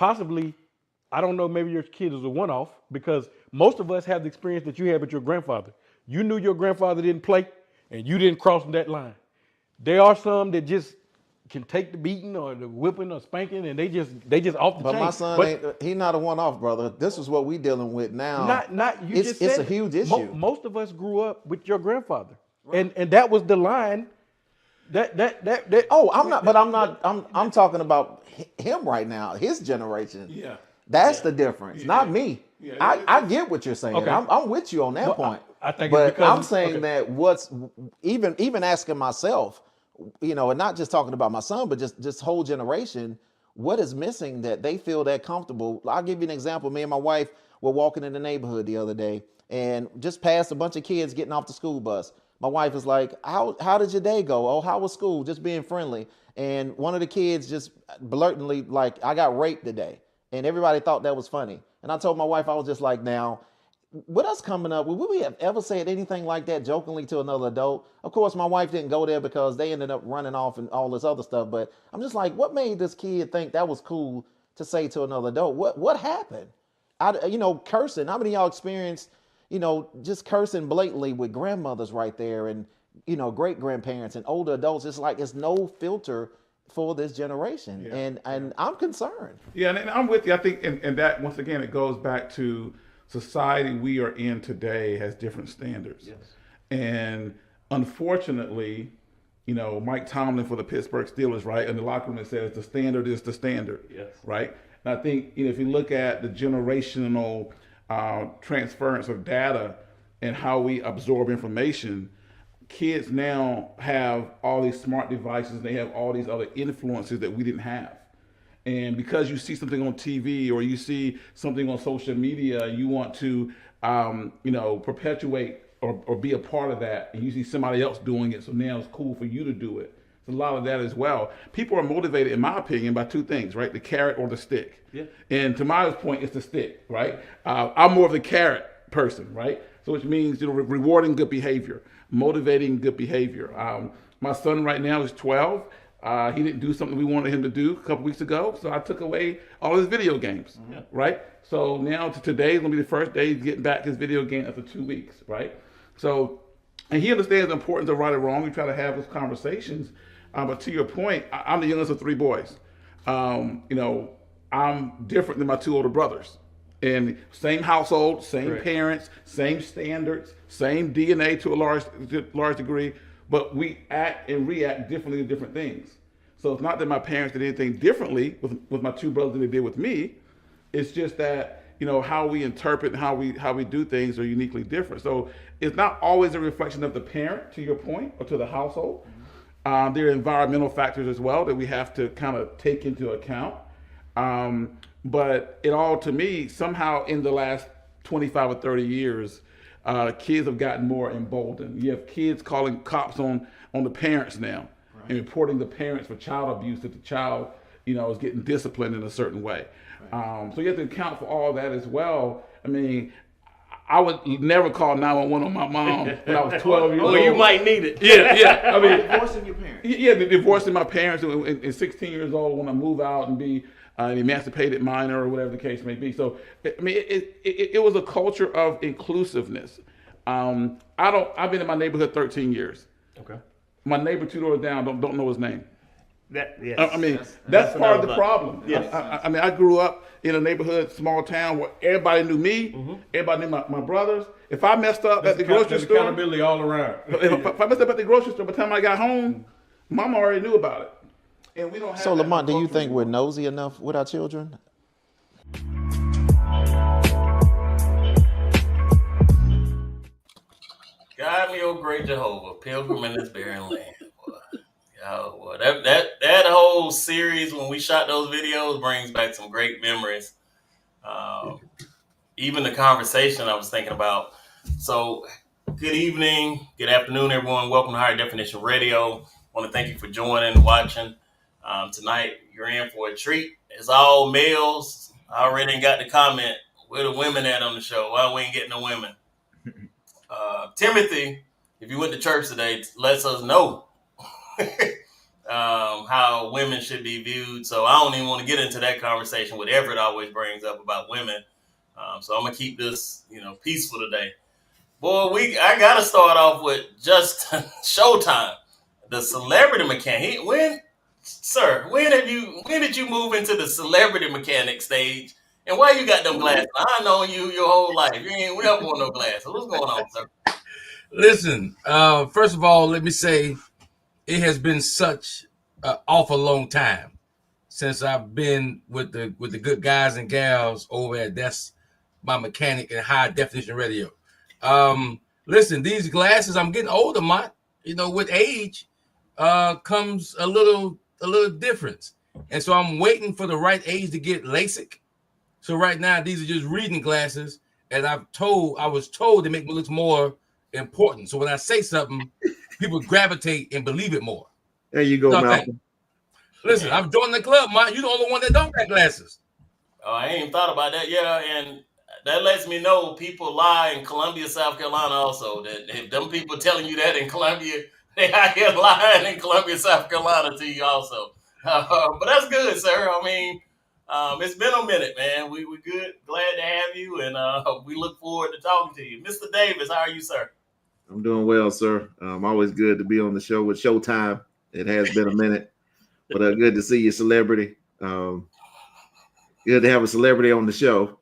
possibly, I don't know, maybe your kid is a one-off because most of us have the experience that you had with your grandfather. You knew your grandfather didn't play and you didn't cross that line. There are some that just can take the beating or the whipping or spanking and they just off the But chain. my son ain't, he not a one-off, brother. This is what we dealing with now. It's a huge issue. Most of us grew up with your grandfather. Right. And that was the line that Oh, I'm talking about him right now, his generation. Yeah. That's the difference, not me. Yeah, I get what you're saying. Okay. I'm with you on that point. I think but it's because I'm saying that what's even asking myself, and not just talking about my son, but just whole generation, what is missing that they feel that comfortable? I'll give you an example. Me and my wife were walking in the neighborhood the other day and just passed a bunch of kids getting off the school bus. My wife is like, how did your day go? Oh, how was school? Just being friendly. And one of the kids just blatantly like, I got raped today. And everybody thought that was funny. And I told my wife, I was just like, now, with us coming up, would we have ever said anything like that jokingly to another adult? Of course, my wife didn't go there because they ended up running off and all this other stuff. But I'm just like, what made this kid think that was cool to say to another adult? What happened? Cursing. How many of y'all experienced, just cursing blatantly with grandmothers right there and, great grandparents and older adults? It's like it's no filter for this generation. Yeah. And I'm concerned. Yeah, and I'm with you. I think, and that, once again, it goes back to society we are in today has different standards. Yes. And unfortunately, Mike Tomlin for the Pittsburgh Steelers, right? In the locker room, it says the standard is the standard. Yes. Right? And I think, if you look at the generational transference of data and how we absorb information, kids now have all these smart devices. They have all these other influences that we didn't have. And because you see something on TV or you see something on social media, you want to, perpetuate or be a part of that. And you see somebody else doing it, so now it's cool for you to do it. It's a lot of that as well. People are motivated, in my opinion, by two things, right? The carrot or the stick. Yeah. And to my point, it's the stick, right? I'm more of the carrot person, right? So which means, rewarding good behavior, motivating good behavior. My son right now is 12. He didn't do something we wanted him to do a couple weeks ago, so I took away all his video games, right? So now today is going to be the first day he's getting back his video game after 2 weeks, right? So, and he understands the importance of right or wrong. We try to have those conversations. But to your point, I'm the youngest of three boys. I'm different than my two older brothers. And same household, same parents, same standards, same DNA to a large degree, but we act and react differently to different things. So it's not that my parents did anything differently with my two brothers than they did with me. It's just that, how we interpret and how we do things are uniquely different. So it's not always a reflection of the parent, to your point, or to the household. There are environmental factors as well that we have to kind of take into account. But it all, to me, somehow in the last 25 or 30 years, kids have gotten more emboldened. You have kids calling cops on the parents now, right, and reporting the parents for child abuse if the child, is getting disciplined in a certain way. Right. So you have to account for all that as well. I mean, I would never call 911 on my mom when I was 12 years old. Well, you might need it. Yeah. I mean, divorcing your parents. Yeah, divorcing my parents at 16 years old when I move out and be an emancipated minor or whatever the case may be. So, I mean, it was a culture of inclusiveness. I've been in my neighborhood 13 years. Okay. My neighbor 2 doors down don't know his name. Yes. I mean, that's part of the problem. Yes. I mean, I grew up in a neighborhood, small town, where everybody knew me, everybody knew my brothers. If I messed up at the grocery store, accountability all around. If I messed up at the grocery store, by the time I got home, Mama already knew about it. And we don't have. So, Lamont, do you think we're nosy enough with our children? God me, oh great Jehovah, pilgrim in this barren land. Boy, that whole series when we shot those videos brings back some great memories. Even the conversation I was thinking about. So, good evening, good afternoon, everyone. Welcome to Higher Definition Radio. I want to thank you for joining and watching. Tonight, you're in for a treat. It's all males. I already got the comment, where the women at on the show? Why we ain't getting no women? Timothy, if you went to church today, lets us know. how women should be viewed. So I don't even want to get into that conversation with Everett always brings up about women. So I'm gonna keep this, peaceful today. Boy, I gotta start off with just Showtime, the celebrity mechanic. When did you move into the celebrity mechanic stage? And why you got them glasses? I know you your whole life. You ain't never want no glasses. What's going on, sir? Listen, first of all, let me say it has been such an awful long time since I've been with the good guys and gals over at That's My Mechanic and High Definition Radio. Listen, these glasses, I'm getting older, Mike. With age comes a little difference. And so I'm waiting for the right age to get LASIK. So right now, these are just reading glasses, and I was told to make me look more important. So when I say something, people gravitate and believe it more. There you go, Malcolm. Listen, I've joined the club, Mike. You're the only one that don't got glasses. Oh, I ain't even thought about that. Yeah, and that lets me know people lie in Columbia, South Carolina also. That if them people telling you that in Columbia, they out here lying in Columbia, South Carolina to you also. But that's good, sir. I mean, it's been a minute, man. We good. Glad to have you, and we look forward to talking to you. Mr. Davis, how are you, sir? I'm doing well, sir. Always good to be on the show with Showtime. It has been a minute, but good to see you, celebrity. Good to have a celebrity on the show.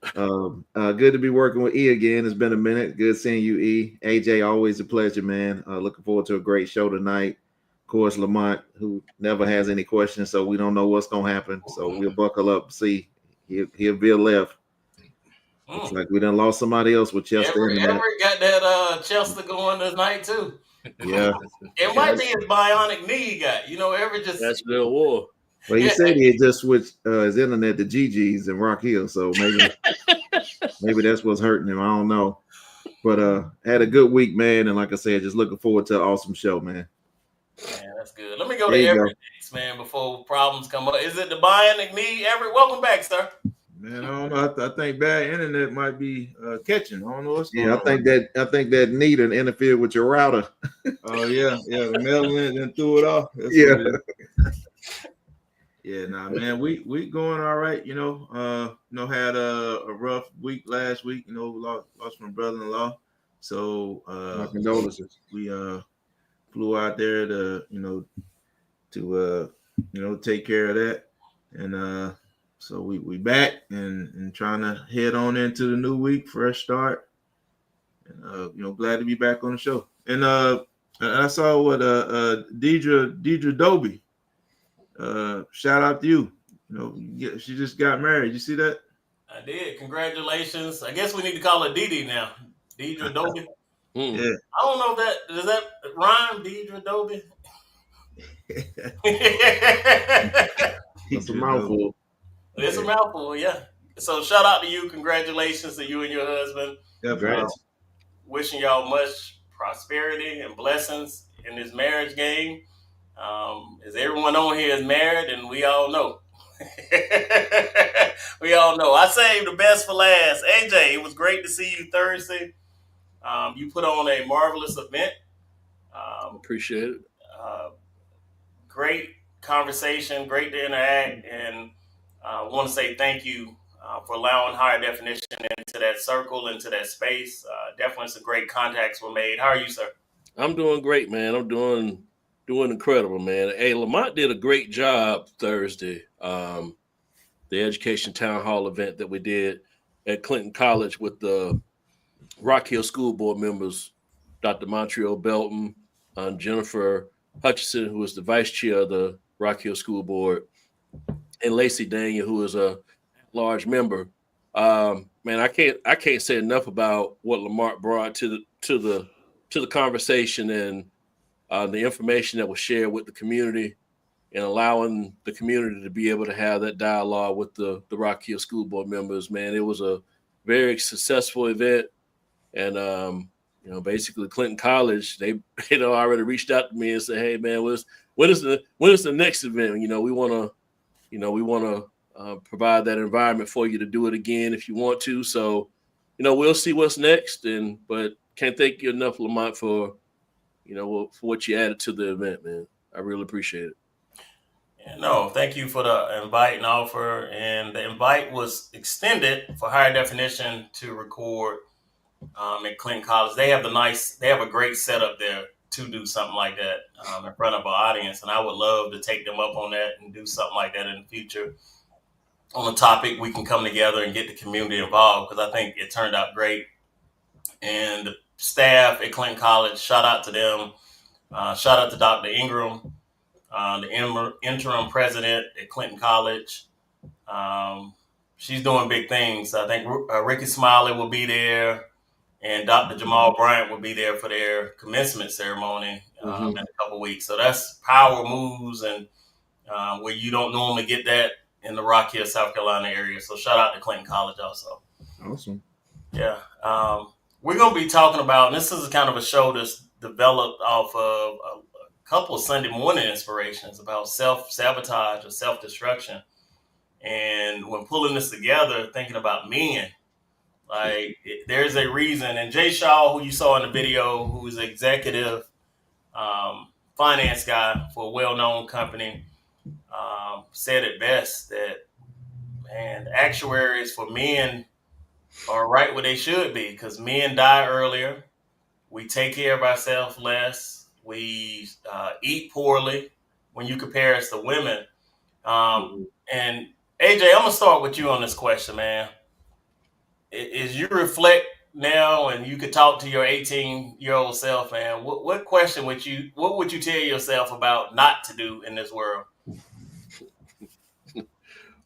Good to be working with E again. It's been a minute. Good seeing you, E. AJ, always a pleasure, man. Looking forward to a great show tonight. Of course, Lamont, who never has any questions, so we don't know what's going to happen. So we'll buckle up, see. He'll be a left. Looks like we done lost somebody else with Chester. Everett got that Chester going tonight, too. Yeah. It might be his bionic knee he got. Everett just... That's the war. Well, he said he had just switched his internet to GG's in Rock Hill, so maybe that's what's hurting him. I don't know. But had a good week, man, and like I said, just looking forward to an awesome show, man. Man, that's good. Let me go to Everett next, man, before problems come up. Is it the bionic knee? Everett, welcome back, sir. Man, I don't know. I think bad internet might be catching. I don't know what's going on. I think that need and interfered with your router. Oh yeah. The mail went and threw it off. That's Yeah, man, we going all right. Had a rough week last week. Lost my brother-in-law. So my condolences. We flew out there to take care of that, and so we back and trying to head on into the new week, fresh start, and glad to be back on the show. And I saw what Deidre Doby. Shout out to you. She just got married. You see that? I did. Congratulations. I guess we need to call her Dee now. Deidre Doby. Yeah. I don't know if does that rhyme, Deidre Doby? It's a mouthful. It's a mouthful, yeah. So shout out to you. Congratulations to you and your husband. Wishing y'all much prosperity and blessings in this marriage game. As everyone on here is married, and we all know. We all know. I saved the best for last. AJ, it was great to see you Thursday. You put on a marvelous event. Appreciate it. Great conversation, great to interact, and I want to say thank you for allowing Higher Definition into that circle, into that space. Definitely some great contacts were made. How are you, sir? I'm doing great, man. I'm doing incredible, man. Hey, Lamont did a great job Thursday. The Education Town Hall event that we did at Clinton College with the Rock Hill School Board members, Dr. Montreal Belton, Jennifer Hutchison, who is the vice chair of the Rock Hill School Board, and Lacey Daniel, who is a large member. Man, I can't say enough about what Lamont brought to the conversation and the information that was shared with the community, and allowing the community to be able to have that dialogue with the Rock Hill School Board members. Man, it was a very successful event. And, basically Clinton College, they already reached out to me and said, hey, man, when is the next event? We want to provide that environment for you to do it again if you want to. So, we'll see what's next. But can't thank you enough, Lamont, for what you added to the event, man. I really appreciate it. No, thank you for the invite and offer. And the invite was extended for Higher Definition to record at Clinton College. They have a great setup there to do something like that in front of our audience. And I would love to take them up on that and do something like that in the future on a topic we can come together and get the community involved, because I think it turned out great. And the staff at Clinton College, shout out to them. Shout out to Dr. Ingram, the interim president at Clinton College. She's doing big things. I think Ricky Smiley will be there, and Dr. Jamal Bryant will be there for their commencement ceremony in a couple weeks. So that's power moves, and where you don't normally get that in the Rock Hill, South Carolina area. So shout out to Clinton College also. Awesome. Yeah. We're going to be talking about, and this is kind of a show that's developed off of a couple of Sunday morning inspirations about self-sabotage or self-destruction. And when pulling this together, thinking about men, like there's a reason. And Jay Shaw, who you saw in the video, who is executive finance guy for a well-known company, said it best that, man, actuaries for men are right where they should be, because men die earlier. We take care of ourselves less. We eat poorly when you compare us to women. And AJ, I'm gonna start with you on this question, man. As you reflect now, and you could talk to your 18-year-old self, man, what would you tell yourself about not to do in this world?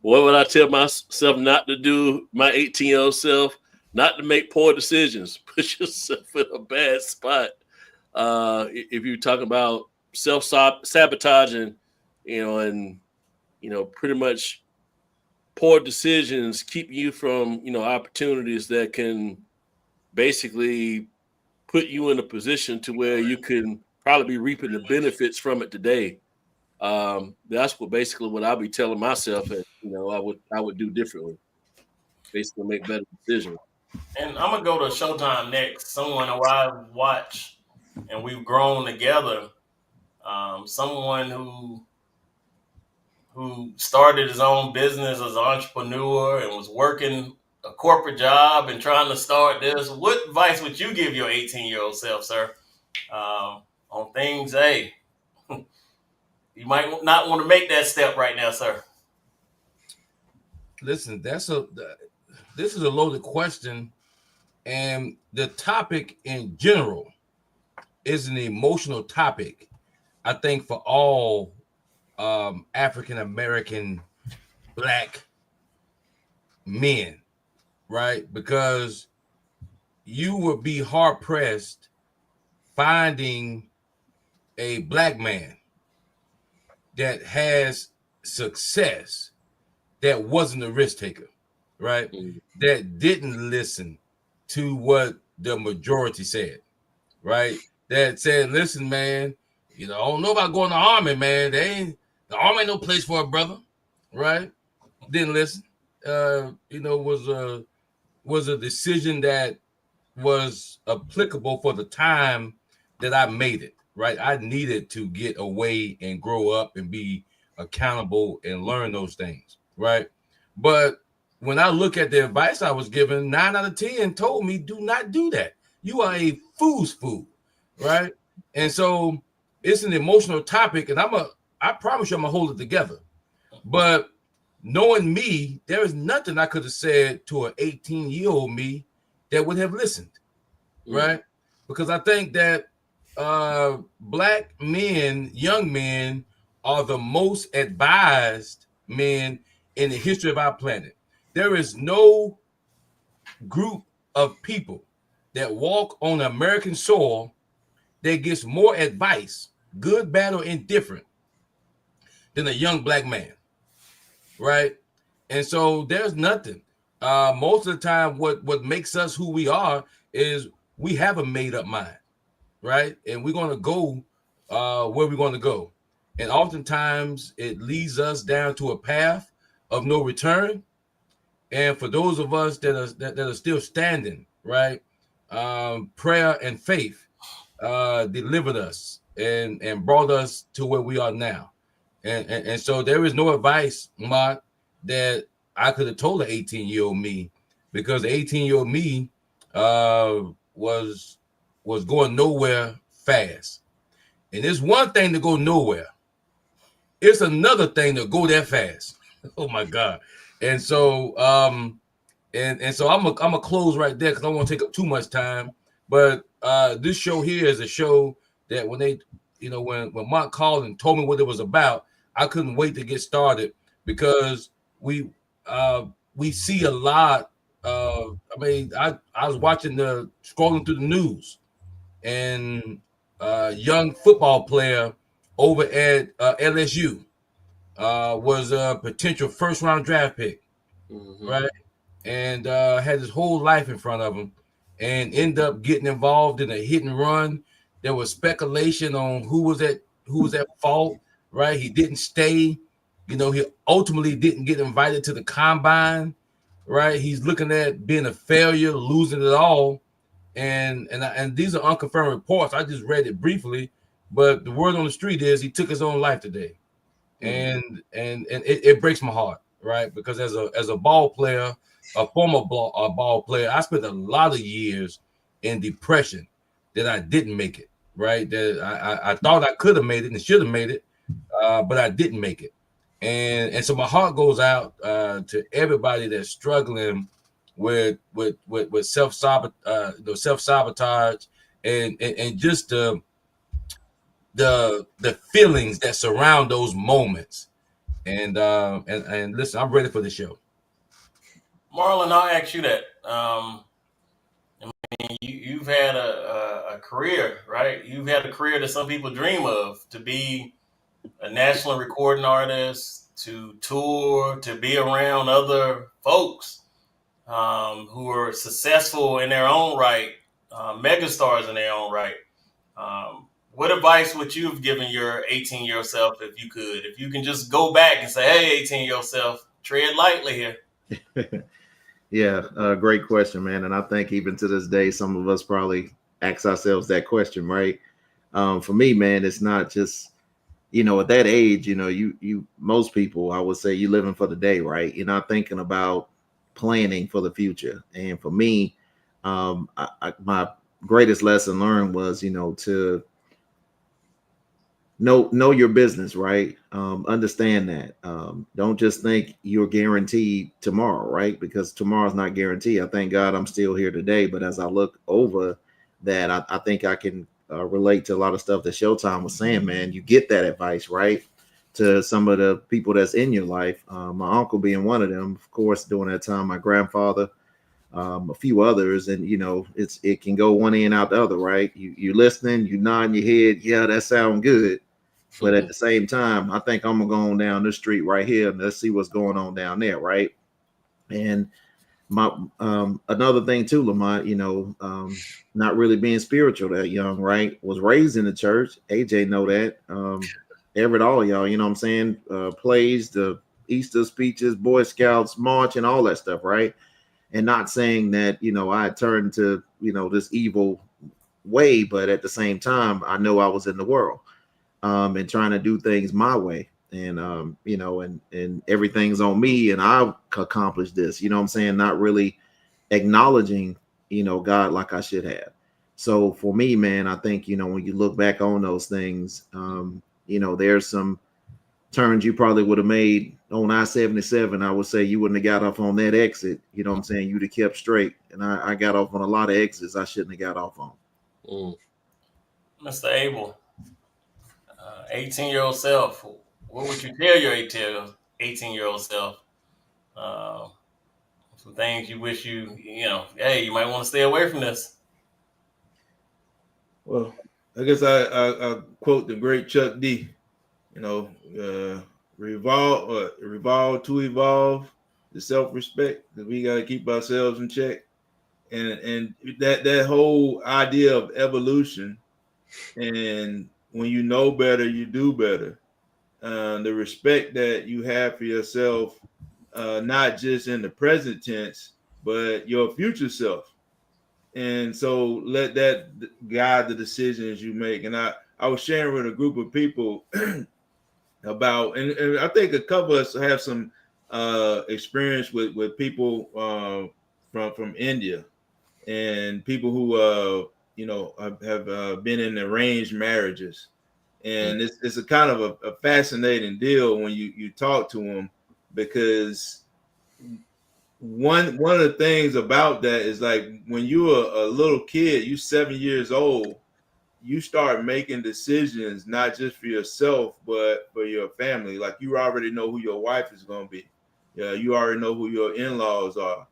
What would I tell myself not to do, my 18-year-old self? Not to make poor decisions. Put yourself in a bad spot. If you're talking about self-sabotaging, and pretty much poor decisions keep you from, opportunities that can basically put you in a position to where you can probably be reaping the benefits from it today. That's what I'll be telling myself that, I would do differently. Basically make better decisions. And I'm gonna go to Showtime next. Someone who I watch and we've grown together. Someone who started his own business as an entrepreneur and was working a corporate job and trying to start this. What advice would you give your 18-year-old self, sir, on things? Hey, you might not want to make that step right now, sir. Listen, this is a loaded question, and the topic in general is an emotional topic, I think, for all African American Black men, right? Because you would be hard pressed finding a Black man that has success that wasn't a risk taker, right? That didn't listen to what the majority said, right? That said, listen, man, I don't know about going to the army, man. The army ain't no place for a brother, right? Didn't listen. Was a decision that was applicable for the time that I made it, right? I needed to get away and grow up and be accountable and learn those things, right? But when I look at the advice I was given, 9 out of 10 told me, do not do that. You are a fool's fool, right? And so it's an emotional topic, and I promise you I'm gonna hold it together. But knowing me, there is nothing I could have said to an 18-year-old me that would have listened, right? Because I think that Black men, young men, are the most advised men in the history of our planet. There is no group of people that walk on American soil that gets more advice, good, bad, or indifferent, than a young Black man, right? And so there's nothing. Most of the time, what makes us who we are is we have a made up mind, right? And we're going to go where we're going to go. And oftentimes it leads us down to a path of no return. And for those of us that are still standing, right, prayer and faith delivered us and brought us to where we are now. And so there is no advice, Mark, that I could have told an 18-year-old me, because the 18-year-old me was going nowhere fast. And it's one thing to go nowhere. It's another thing to go that fast. Oh my God. And so and so I'm a close right there because I don't want to take up too much time. But this show here is a show that when they, when Mark called and told me what it was about, I couldn't wait to get started, because we see a lot. I was watching scrolling through the news, and young football player over at LSU was a potential first round draft pick, right? And had his whole life in front of him, and end up getting involved in a hit and run. There was speculation on who was at fault, right? He didn't stay. He ultimately didn't get invited to the combine, right? He's looking at being a failure, losing it all. And these are unconfirmed reports. I just read it briefly, but the word on the street is he took his own life today. And it breaks my heart, right? Because as a ball player, a former ball player, I spent a lot of years in depression that I didn't make it, right? That I thought I could have made it and should have made it, but I didn't make it. And so my heart goes out to everybody that's struggling with self-sabotage, and just the feelings that surround those moments. And listen, I'm ready for the show. Marlon, I'll ask you that. You've had a career, right? You've had a career that some people dream of, to be a national recording artist, to tour, to be around other folks who are successful in their own right, megastars in their own right. What advice would you have given your 18-year-old self if you could? If you can just go back and say, hey, 18-year-old self, tread lightly here. Yeah, great question, man. And I think even to this day, some of us probably ask ourselves that question, right? For me, man, it's not just, at that age, you most people, I would say, you living for the day, right? You're not thinking about planning for the future. And for me, my greatest lesson learned was, to know your business, right? Understand that. Don't just think you're guaranteed tomorrow, right? Because tomorrow's not guaranteed. I thank God I'm still here today, but as I look over that, I think I can relate to a lot of stuff that Showtime was saying, man. You get that advice, right? To some of the people that's in your life. My uncle being one of them, of course, during that time, my grandfather, a few others, and it can go one end out the other, right? You listening, you nodding your head, yeah, that sounds good. But at the same time, I think I'm gonna go on down this street right here and let's see what's going on down there, right? And my another thing too, Lamont, not really being spiritual that young, right? Was raised in the church. AJ know that. Everett, all y'all, you know what I'm saying? Plays, the Easter speeches, Boy Scouts, march, and all that stuff, right? And not saying that, I had turned to, this evil way, but at the same time, I know I was in the world. And trying to do things my way, and and everything's on me, and I've accomplished this. You know what I'm saying? Not really acknowledging, God like I should have. So for me, man, I think when you look back on those things, there's some turns you probably would have made on I-77. I would say you wouldn't have got off on that exit. You know what I'm saying? You'd have kept straight, and I got off on a lot of exits I shouldn't have got off on. Mr. Abel. 18-year-old self, what would you tell your 18-year-old self? Some things you wish hey, you might want to stay away from this. Well, I guess I quote the great Chuck D. Revolve to evolve, the self-respect, that we got to keep ourselves in check, and that whole idea of evolution. And when you know better, you do better. The respect that you have for yourself, not just in the present tense, but your future self. And so let that guide the decisions you make. And I was sharing with a group of people about, and I think a couple of us have some experience with people from India, and people who have been in arranged marriages, and it's a kind of a fascinating deal when you talk to them, because one of the things about that is, like, when you're a little kid, you 7 years old, you start making decisions not just for yourself but for your family. Like, you already know who your wife is going to be. Yeah, you already know who your in-laws are.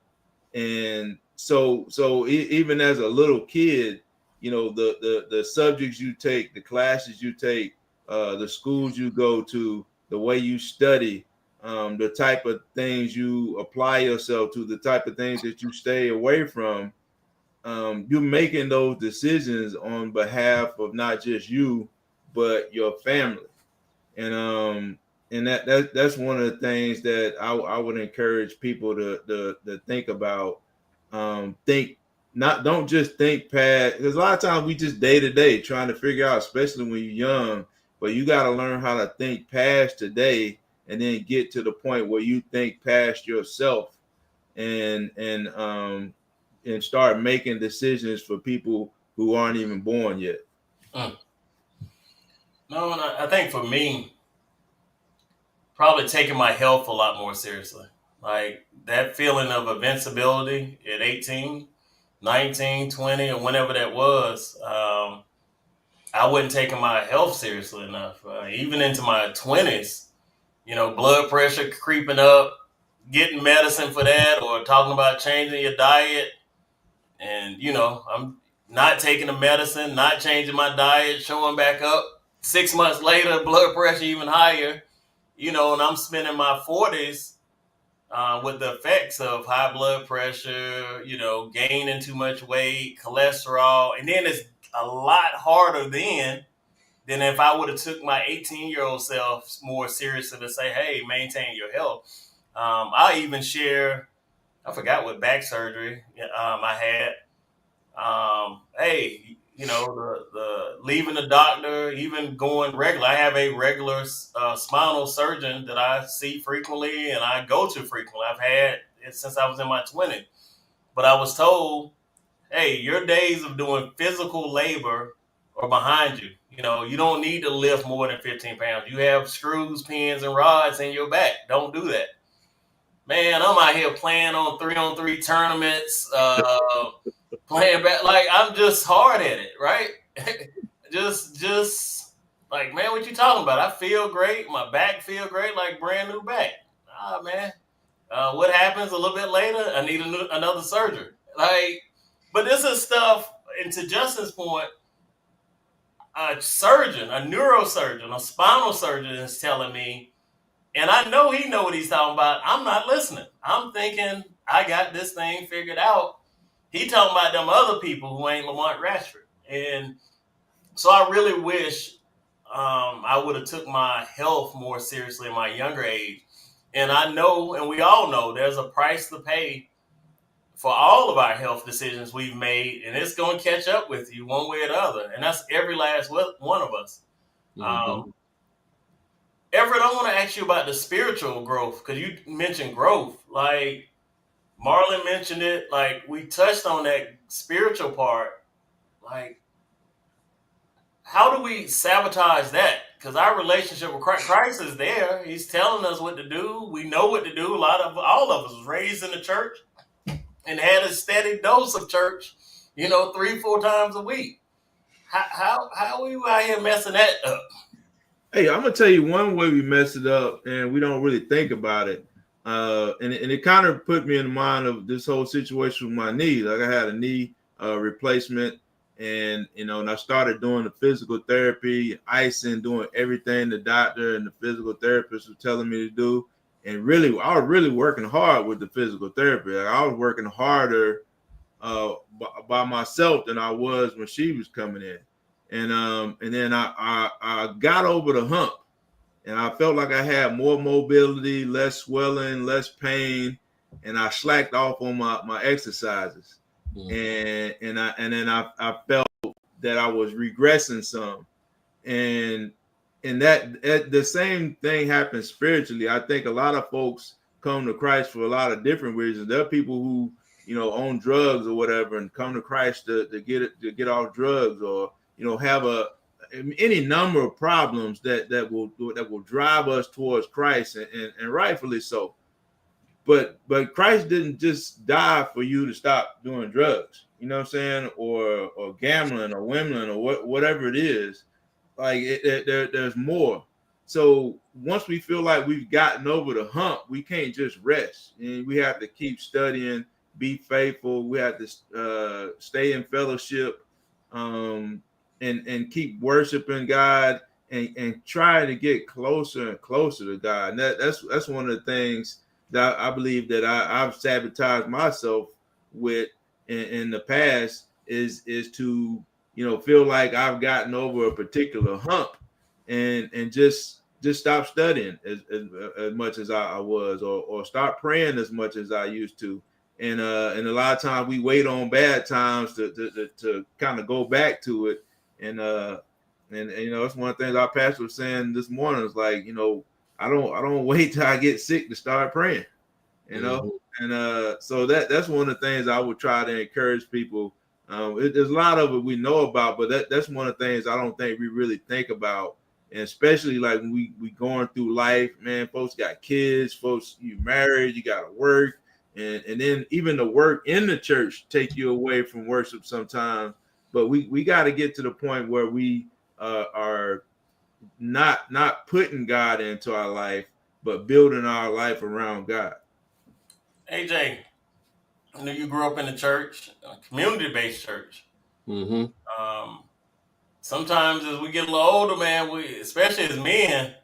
And so even as a little kid, the subjects you take, the classes you take, the schools you go to, the way you study, the type of things you apply yourself to, the type of things that you stay away from, you're making those decisions on behalf of not just you but your family. And that's one of the things that I would encourage people to think about. Think not Don't just think past, because a lot of times we just day to day trying to figure out, especially when you're young. But you got to learn how to think past today, and then get to the point where you think past yourself, and start making decisions for people who aren't even born yet. Mm. No, and I think for me, probably taking my health a lot more seriously. Like that feeling of invincibility at 18, 19, 20, or whenever that was, I wasn't taking my health seriously enough. Even into my 20s, blood pressure creeping up, getting medicine for that, or talking about changing your diet. And, I'm not taking the medicine, not changing my diet, showing back up. 6 months later, blood pressure even higher, and I'm spending my 40s with the effects of high blood pressure, gaining too much weight, cholesterol. And then it's a lot harder than if I would have took my 18-year-old self more seriously to say, hey, maintain your health. I even share, I forgot what back surgery I had. Hey, the leaving the doctor, even going regular. I have a regular spinal surgeon that I see frequently and I go to frequently. I've had it since I was in my 20s. But I was told, hey, your days of doing physical labor are behind you. You don't need to lift more than 15 pounds. You have screws, pins, and rods in your back. Don't do that. Man, I'm out here playing on 3-on-3 tournaments, playing back. Like, I'm just hard at it, right? just like, man, what you talking about? I feel great. My back feel great, like brand new back. Ah, man. What happens a little bit later? I need another surgery. Like, but this is stuff, and to Justin's point, a surgeon, a neurosurgeon, a spinal surgeon is telling me, and I know he know what he's talking about. I'm not listening. I'm thinking I got this thing figured out. He talking about them other people who ain't Lamont Rashford. And so I really wish I would have took my health more seriously in my younger age. And I know, and we all know, there's a price to pay for all of our health decisions we've made, and it's going to catch up with you one way or the other. And that's every last one of us. Mm-hmm. Everett, I want to ask you about the spiritual growth, because you mentioned growth. Like Marlon mentioned it, like we touched on that spiritual part. Like, how do we sabotage that? Because our relationship with Christ is there. He's telling us what to do. We know what to do. All of us was raised in the church and had a steady dose of church, 3-4 times a week. How are we out here messing that up? Hey, I'm gonna tell you one way we mess it up, and we don't really think about it. And it kind of put me in the mind of this whole situation with my knee. Like, I had a knee replacement, and and I started doing the physical therapy, icing, doing everything the doctor and the physical therapist was telling me to do. And really, I was really working hard with the physical therapy. Like, I was working harder by myself than I was when she was coming in. And then I got over the hump, and I felt like I had more mobility, less swelling, less pain, and I slacked off on my exercises. And then I felt that I was regressing some. And and that the same thing happens spiritually. I think a lot of folks come to Christ for a lot of different reasons. There are people who, own drugs or whatever and come to Christ to get off drugs, or have any number of problems that will drive us towards Christ, and rightfully so. But Christ didn't just die for you to stop doing drugs, you know what I'm saying, or gambling or women or whatever it is. Like there's more. So once we feel like we've gotten over the hump, we can't just rest, and we have to keep studying, be faithful. We have to stay in fellowship, and keep worshiping God, and try to get closer and closer to God. And that's one of the things that I believe that I've sabotaged myself with in the past is to feel like I've gotten over a particular hump, and just stop studying as much as I was, or start praying as much as I used to. And a lot of times we wait on bad times to kind of go back to it. And that's one of the things our pastor was saying this morning, is like, I don't wait till I get sick to start praying, Mhm. and so that's one of the things I would try to encourage people. There's a lot of it we know about, but that's one of the things I don't think we really think about, and especially like when we going through life, man. Folks got kids, folks you married, you got to work, and then even the work in the church take you away from worship sometimes. But we got to get to the point where we are not putting God into our life, but building our life around God. AJ, I know you grew up in a church, a community-based church. Mhm. Sometimes as we get a little older, man, especially as men,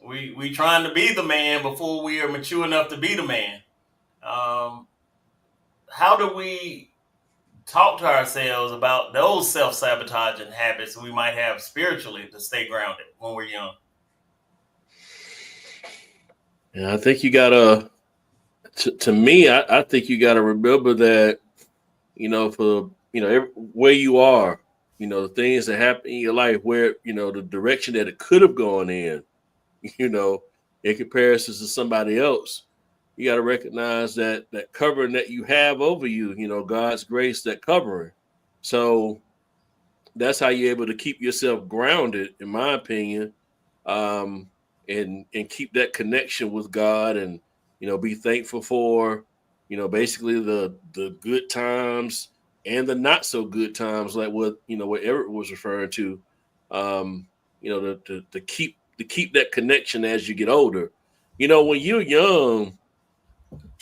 we trying to be the man before we are mature enough to be the man. How do we talk to ourselves about those self-sabotaging habits we might have spiritually to stay grounded when we're young? And I think you gotta, to me, I think you gotta remember that, for where you are, the things that happen in your life, where the direction that it could have gone in, you know, in comparison to somebody else. You got to recognize that covering that you have over you, God's grace, that covering. So that's how you're able to keep yourself grounded, in my opinion, and keep that connection with God, and be thankful for basically the good times and the not so good times, like what Eric was referring to. To keep that connection as you get older. When you're young,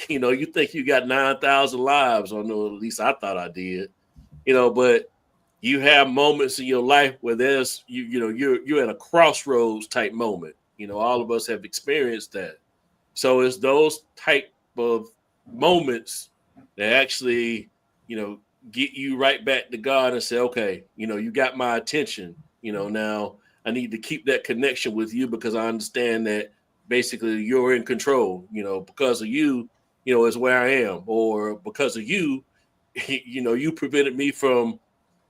you think you got 9,000 lives. I know, at least I thought I did. But you have moments in your life where there's you're at a crossroads type moment. All of us have experienced that. So it's those type of moments that actually get you right back to God and say, okay, you got my attention. Now I need to keep that connection with you, because I understand that basically you're in control. Because of you, is where I am, or because of you, you prevented me from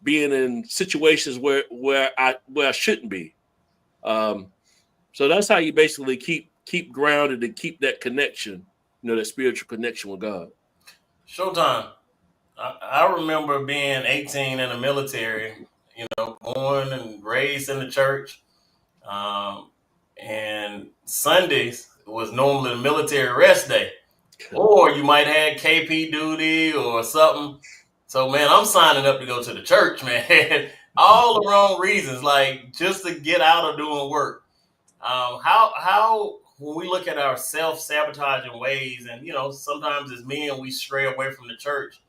being in situations where I shouldn't be. So that's how you basically keep grounded and keep that connection, that spiritual connection with God. Showtime. I remember being 18 in the military, born and raised in the church. And Sundays was normally the military rest day. Or you might have KP duty or something. So, man, I'm signing up to go to the church, man. All the wrong reasons, like just to get out of doing work. How when we look at our self-sabotaging ways, and sometimes as men we stray away from the church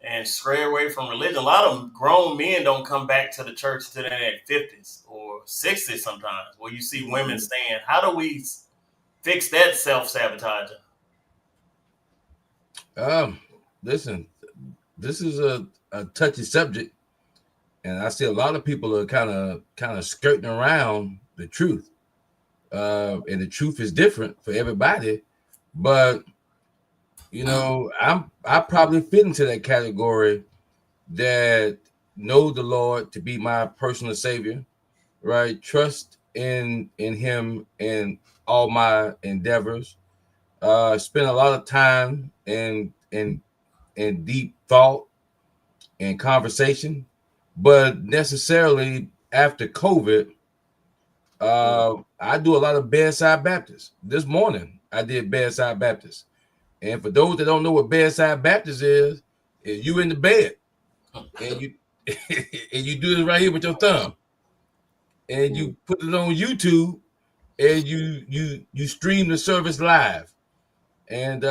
and stray away from religion. A lot of grown men don't come back to the church until they're in their 50s or 60s sometimes, where you see women staying. How do we fix that self-sabotaging? Listen, this is a touchy subject, and I see a lot of people are kind of skirting around the truth. And the truth is different for everybody, but I probably fit into that category that know the Lord to be my personal savior, right? Trust in him in all my endeavors. Spent a lot of time in deep thought and conversation, but necessarily after COVID, I do a lot of bedside Baptist. This morning I did bedside Baptist, and for those that don't know what bedside Baptist is you in the bed and you and you do this right here with your thumb, and you put it on YouTube, and you stream the service live, and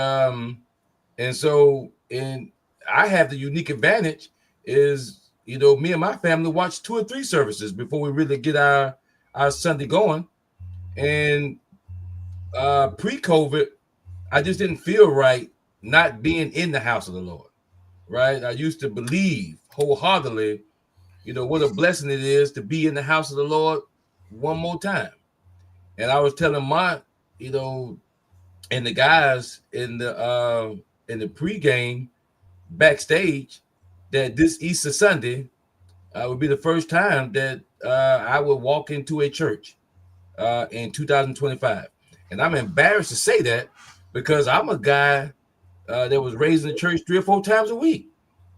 and I have the unique advantage is, me and my family watch 2 or 3 services before we really get our Sunday going. And pre-COVID, I just didn't feel right not being in the house of the Lord. Right? I used to believe wholeheartedly, what a blessing it is to be in the house of the Lord one more time. And I was telling my, and the guys in the pregame backstage that this Easter Sunday would be the first time that I would walk into a church in 2025. And I'm embarrassed to say that because I'm a guy that was raised in the church 3 or 4 times a week.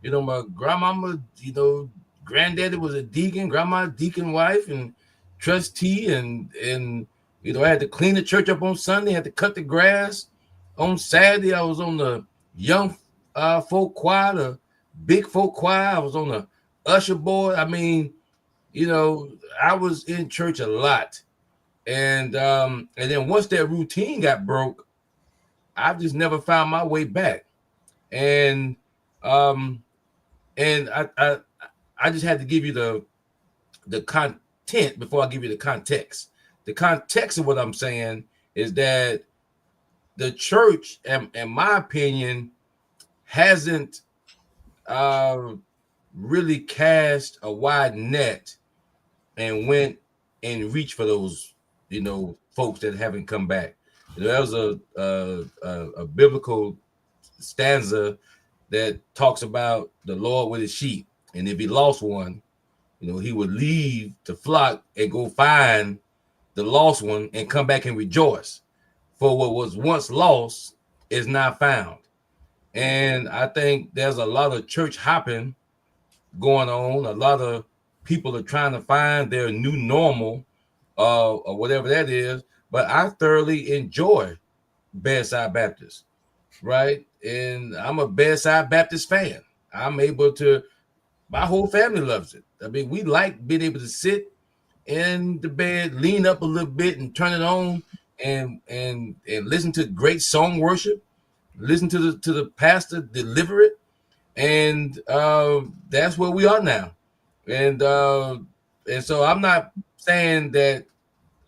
My grandmama, granddaddy was a deacon, grandma deacon wife and trustee, and I had to clean the church up on Sunday, had to cut the grass. On Saturday, I was on the young folk choir, the big folk choir. I was on the usher board. I mean, I was in church a lot. And then once that routine got broke, I just never found my way back. And I just had to give you the content before I give you the context. The context of what I'm saying is that the church, in my opinion, hasn't really cast a wide net and went and reached for those, folks that haven't come back. There was a biblical stanza that talks about the Lord with his sheep, and if he lost one, he would leave the flock and go find the lost one and come back and rejoice. For what was once lost is now found. And I think there's a lot of church hopping going on. A lot of people are trying to find their new normal, or whatever that is. But I thoroughly enjoy bedside Baptist, right? And I'm a bedside Baptist fan. I'm able to, my whole family loves it. I mean, we like being able to sit in the bed, lean up a little bit and turn it on and listen to great song worship, listen to the pastor deliver it. And that's where we are now. And so I'm not saying that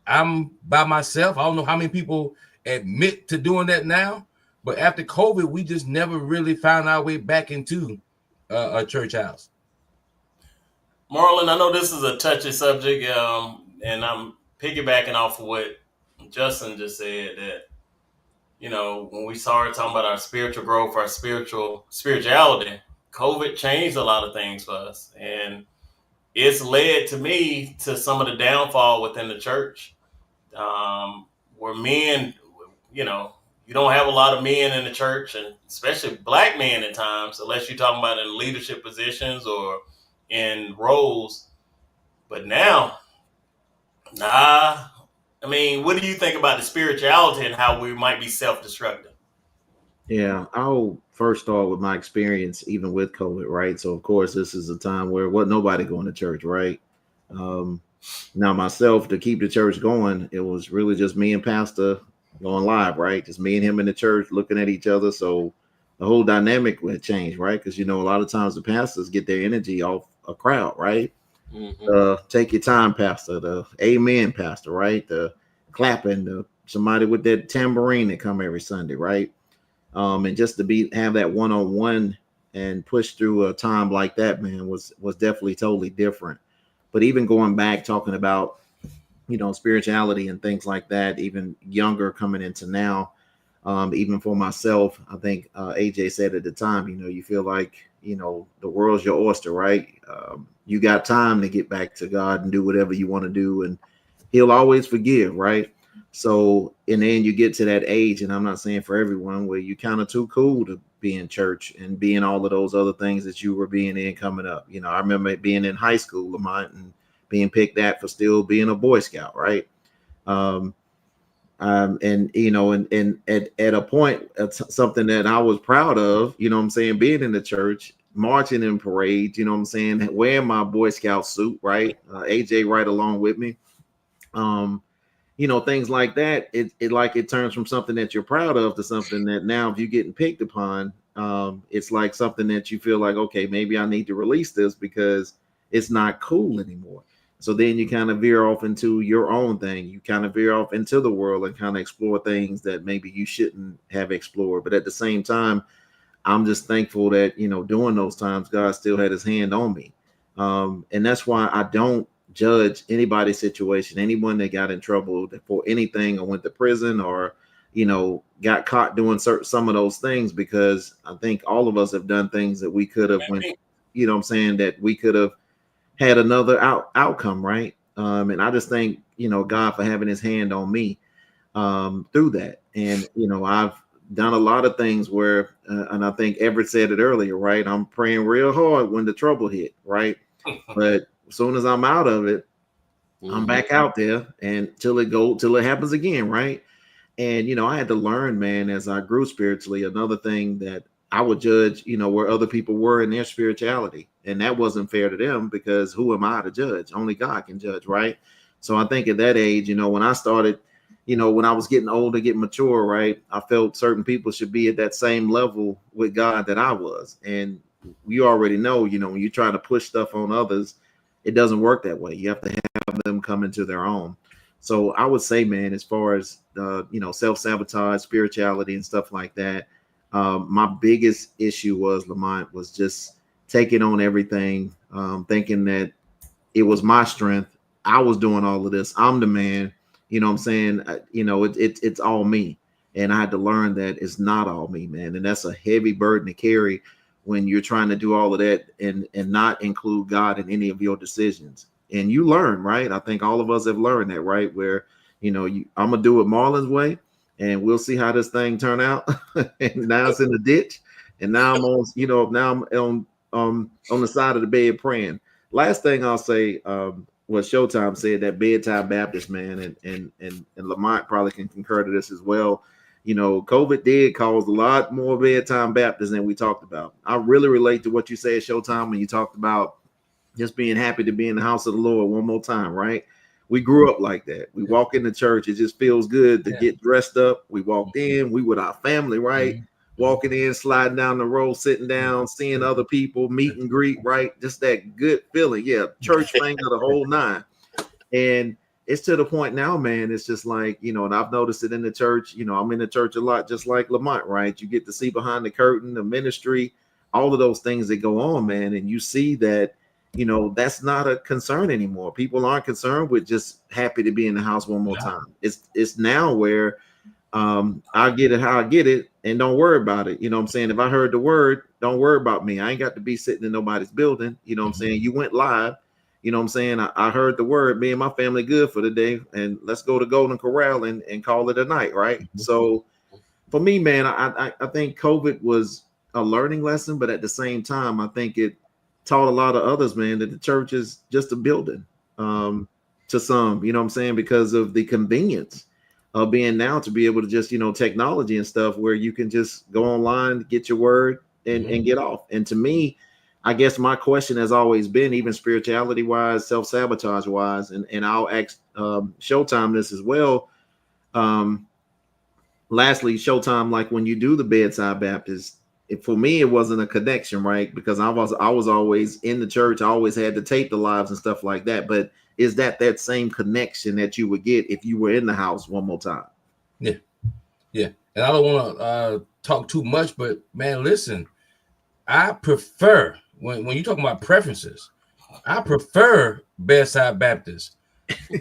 I'm by myself. I don't know how many people admit to doing that now, but after COVID, we just never really found our way back into a church house. Marlon, I know this is a touchy subject, and I'm piggybacking off of what Justin just said, that when we started talking about our spiritual growth, our spirituality, COVID changed a lot of things for us, and it's led to me to some of the downfall within the church, where men, you don't have a lot of men in the church, and especially black men at times, unless you're talking about in leadership positions or in roles. But now, I mean, what do you think about the spirituality and how we might be self-destructive? Yeah, I'll first start with my experience, even with COVID, right? So, of course, this is a time where nobody going to church, right? Now, myself, to keep the church going, it was really just me and Pastor going live, right? Just me and him in the church looking at each other. So the whole dynamic would change, right? Because, a lot of times the pastors get their energy off a crowd, right? Take your time, Pastor. The amen, Pastor, right? The clapping, somebody with that tambourine that come every Sunday, right? And just to have that one-on-one and push through a time like that, man, was definitely totally different. But even going back, talking about, spirituality and things like that, even younger coming into now, even for myself, I think AJ said at the time, you feel like, the world's your oyster, right? You got time to get back to God and do whatever you want to do. he'll always forgive, right? So, and then you get to that age, and I'm not saying for everyone, where you kind of too cool to be in church and being all of those other things that you were being in coming up. You know, I remember being in high school, Lamont, and being picked at for still being a Boy Scout, right? Um, and you know, and at a point, something that I was proud of, you know what I'm saying, being in the church, marching in parades, you know what I'm saying, wearing my Boy Scout suit, right? AJ right along with me. Um, you know, things like that, it like it turns from something that you're proud of to something that now if you're getting picked upon, it's like something that you feel like, okay, maybe I need to release this because it's not cool anymore. So then you kind of veer off into your own thing. You kind of veer off into the world and kind of explore things that maybe you shouldn't have explored. But at the same time, I'm just thankful that, you know, during those times, God still had his hand on me. And that's why I don't judge anybody's situation, anyone that got in trouble for anything or went to prison or, you know, got caught doing some of those things, because I think all of us have done things that we could have went, you know what I'm saying, that we could have had another outcome, right? And I just thank, you know, God for having his hand on me through that. And, you know, I've done a lot of things where, and I think Everett said it earlier, right? I'm praying real hard when the trouble hit, right? But as soon as I'm out of it, I'm back out there and till it happens again, right? And you know, I had to learn, man, as I grew spiritually, another thing that I would judge, you know, where other people were in their spirituality. And that wasn't fair to them, because who am I to judge? Only God can judge, right? So I think at that age, you know, when I started, you know, when I was getting older, getting mature, right, I felt certain people should be at that same level with God that I was. And you already know, you know, when you try to push stuff on others, it doesn't work that way. You have to have them come into their own. So I would say, man, as far as you know, self-sabotage, spirituality, and stuff like that, my biggest issue was, Lamont, was just taking on everything, thinking that it was my strength. I was doing all of this. I'm the man. You know what I'm saying? You know, it's all me. And I had to learn that it's not all me, man. And that's a heavy burden to carry when you're trying to do all of that and not include God in any of your decisions. And you learn, right? I think all of us have learned that, right? Where, you know, I'm gonna do it Marlon's way, and we'll see how this thing turn out. And now it's in the ditch, and now I'm on, you know, now I'm on the side of the bed praying. Last thing I'll say, what Showtime said, that bedtime Baptist, man, and Lamont probably can concur to this as well. You know, COVID did cause a lot more bedtime Baptists than we talked about. I really relate to what you said, Showtime, when you talked about just being happy to be in the house of the Lord one more time, right? We grew up like that. We walk into church, it just feels good to get dressed up. We walked in, we with our family, right? Walking in, sliding down the road, sitting down, seeing other people, meet and greet, right? Just that good feeling. Yeah, church finger, the whole nine. And it's to the point now, man, it's just like, you know, and I've noticed it in the church. You know, I'm in the church a lot, just like Lamont, right? You get to see behind the curtain, the ministry, all of those things that go on, man. And you see that, you know, that's not a concern anymore. People aren't concerned with just happy to be in the house one more time. It's now where I get it how I get it, and don't worry about it. You know what I'm saying? If I heard the word, don't worry about me. I ain't got to be sitting in nobody's building. You know what I'm saying? You went live. You know what I'm saying? I heard the word, me and my family good for the day, and let's go to Golden Corral and call it a night, right? So for me, man, I think COVID was a learning lesson, but at the same time, I think it taught a lot of others, man, that the church is just a building to some, you know what I'm saying, because of the convenience of being now to be able to just, you know, technology and stuff where you can just go online, get your word and get off. And to me, I guess my question has always been, even spirituality wise, self-sabotage wise, and I'll ask Showtime this as well. Lastly, Showtime, like when you do the bedside Baptist, for me, it wasn't a connection, right? Because I was always in the church. I always had to tape the lives and stuff like that. But is that same connection that you would get if you were in the house one more time? Yeah. And I don't want to talk too much, but man, listen, I prefer when you're talking about preferences, I prefer bedside Baptist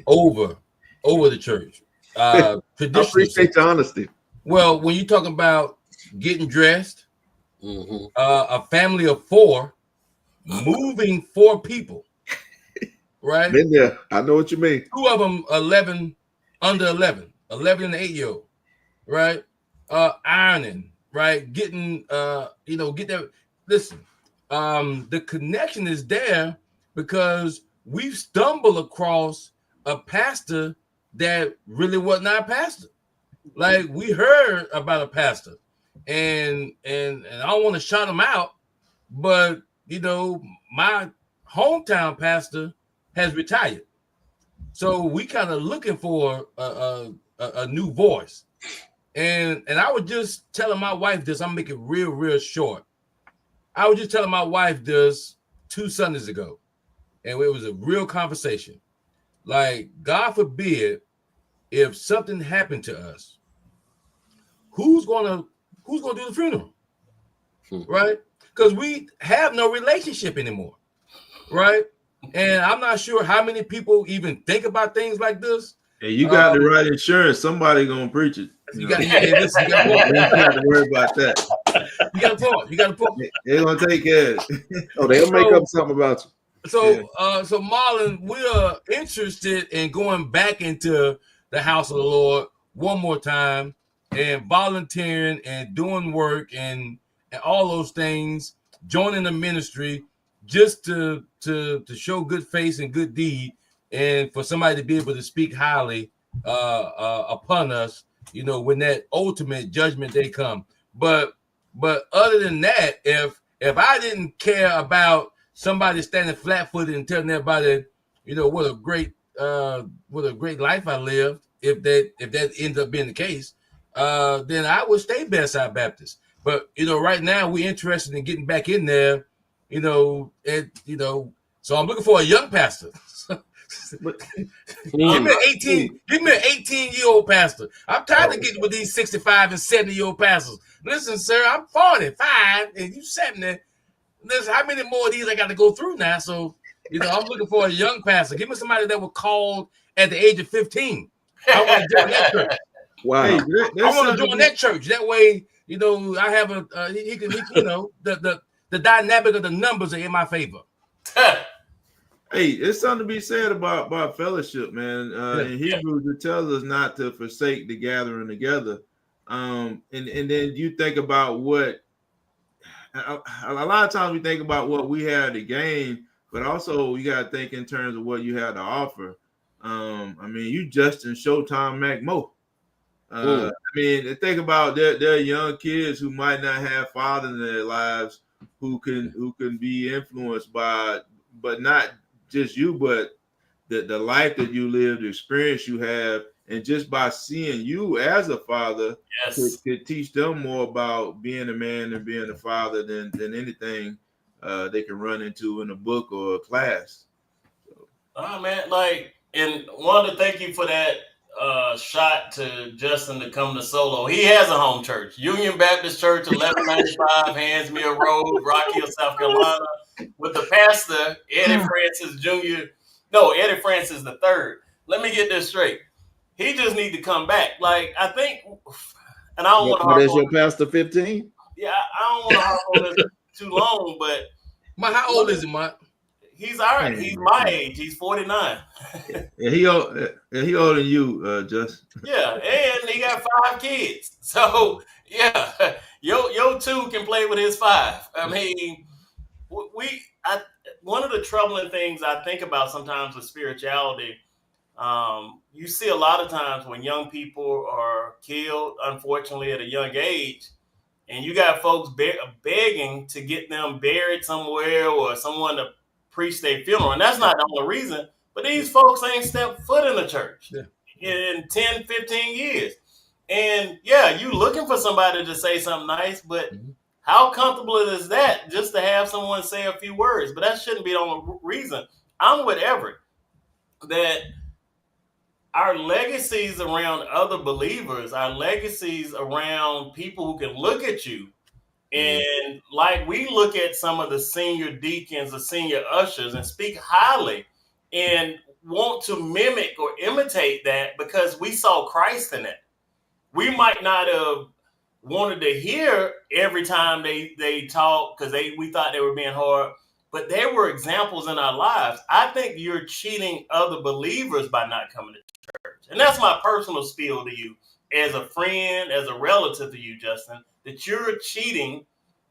over the church. I appreciate your honesty. Well, when you're talking about getting dressed, a family of 4, moving 4 people, right? Been there. I know what you mean. 2 of them 11, under 11 and 8-year-old, right? Ironing, right? Getting, get that. Listen, the connection is there because we've stumbled across a pastor that really wasn't our pastor. Like, we heard about a pastor, and I don't want to shout him out, but my hometown pastor has retired. So we kind of looking for a new voice. And I was just telling my wife this. I'm making it real, real short. I was just telling my wife this 2 Sundays ago. And it was a real conversation. Like, God forbid, if something happened to us, who's gonna do the funeral? Right? Because we have no relationship anymore. Right? And I'm not sure how many people even think about things like this. And you got the right insurance. Somebody gonna preach it. You got to worry about that. You got a point. They're gonna take care of it. They'll make up something about you. So Marlon, we are interested in going back into the house of the Lord one more time and volunteering and doing work and all those things, joining the ministry just to show good face and good deed, and for somebody to be able to speak highly upon us, when that ultimate judgment day come. But other than that, if I didn't care about somebody standing flat-footed and telling everybody, what a great life I lived, if that ends up being the case, then I would stay Bedside Baptist. But right now we're interested in getting back in there, so I'm looking for a young pastor. Give me an 18-year-old pastor. I'm tired of getting with these 65 and 70-year-old pastors. Listen, sir, I'm 45 and you 70. Listen, how many more of these I got to go through now? So, I'm looking for a young pastor. Give me somebody that was called at the age of 15. I want to join that church. Wow. Hey, I want to join that church. That way, I have he can the dynamic of the numbers are in my favor. Hey, it's something to be said about fellowship, man. In Hebrews, it tells us not to forsake the gathering together. And then you think about what a lot of times we think about what we have to gain, but also you got to think in terms of what you have to offer. You Justin Showtime McMo. Think about their young kids who might not have fathers in their lives who can be influenced by, but not just you, but the life that you live, the experience you have, and just by seeing you as a father, could teach them more about being a man and being a father than anything they can run into in a book or a class. Oh man, and wanted to thank you for that shot to Justin to come to Solo. He has a home church, Union Baptist Church, 1195 Hansmere Road, Rock Hill, South Carolina, with the pastor Eddie Francis Jr. No, Eddie Francis the third. Let me get this straight. He just need to come back. I think, and I don't want to. What is your pastor 15? Yeah, I don't want to harp on this too long, but how old is he, Mike? He's all right. He's my age. He's 49. And he older than you, Justin. Yeah, and he got 5 kids. So yeah, your 2 can play with his 5. I mean, one of the troubling things I think about sometimes with spirituality, you see a lot of times when young people are killed, unfortunately, at a young age, and you got folks begging to get them buried somewhere or someone to preach their funeral. And that's not the only reason, but these folks ain't stepped foot in the church in 10, 15 years. And you looking for somebody to say something nice, but how comfortable is that just to have someone say a few words? But that shouldn't be the only reason. I'm with Everett that our legacies around other believers, our legacies around people who can look at you, and we look at some of the senior deacons, the senior ushers, and speak highly and want to mimic or imitate that because we saw Christ in it. We might not have wanted to hear every time they talk because we thought they were being hard, but they were examples in our lives. I think you're cheating other believers by not coming to church. And that's my personal spiel to you as a friend, as a relative to you, Justin, that you're cheating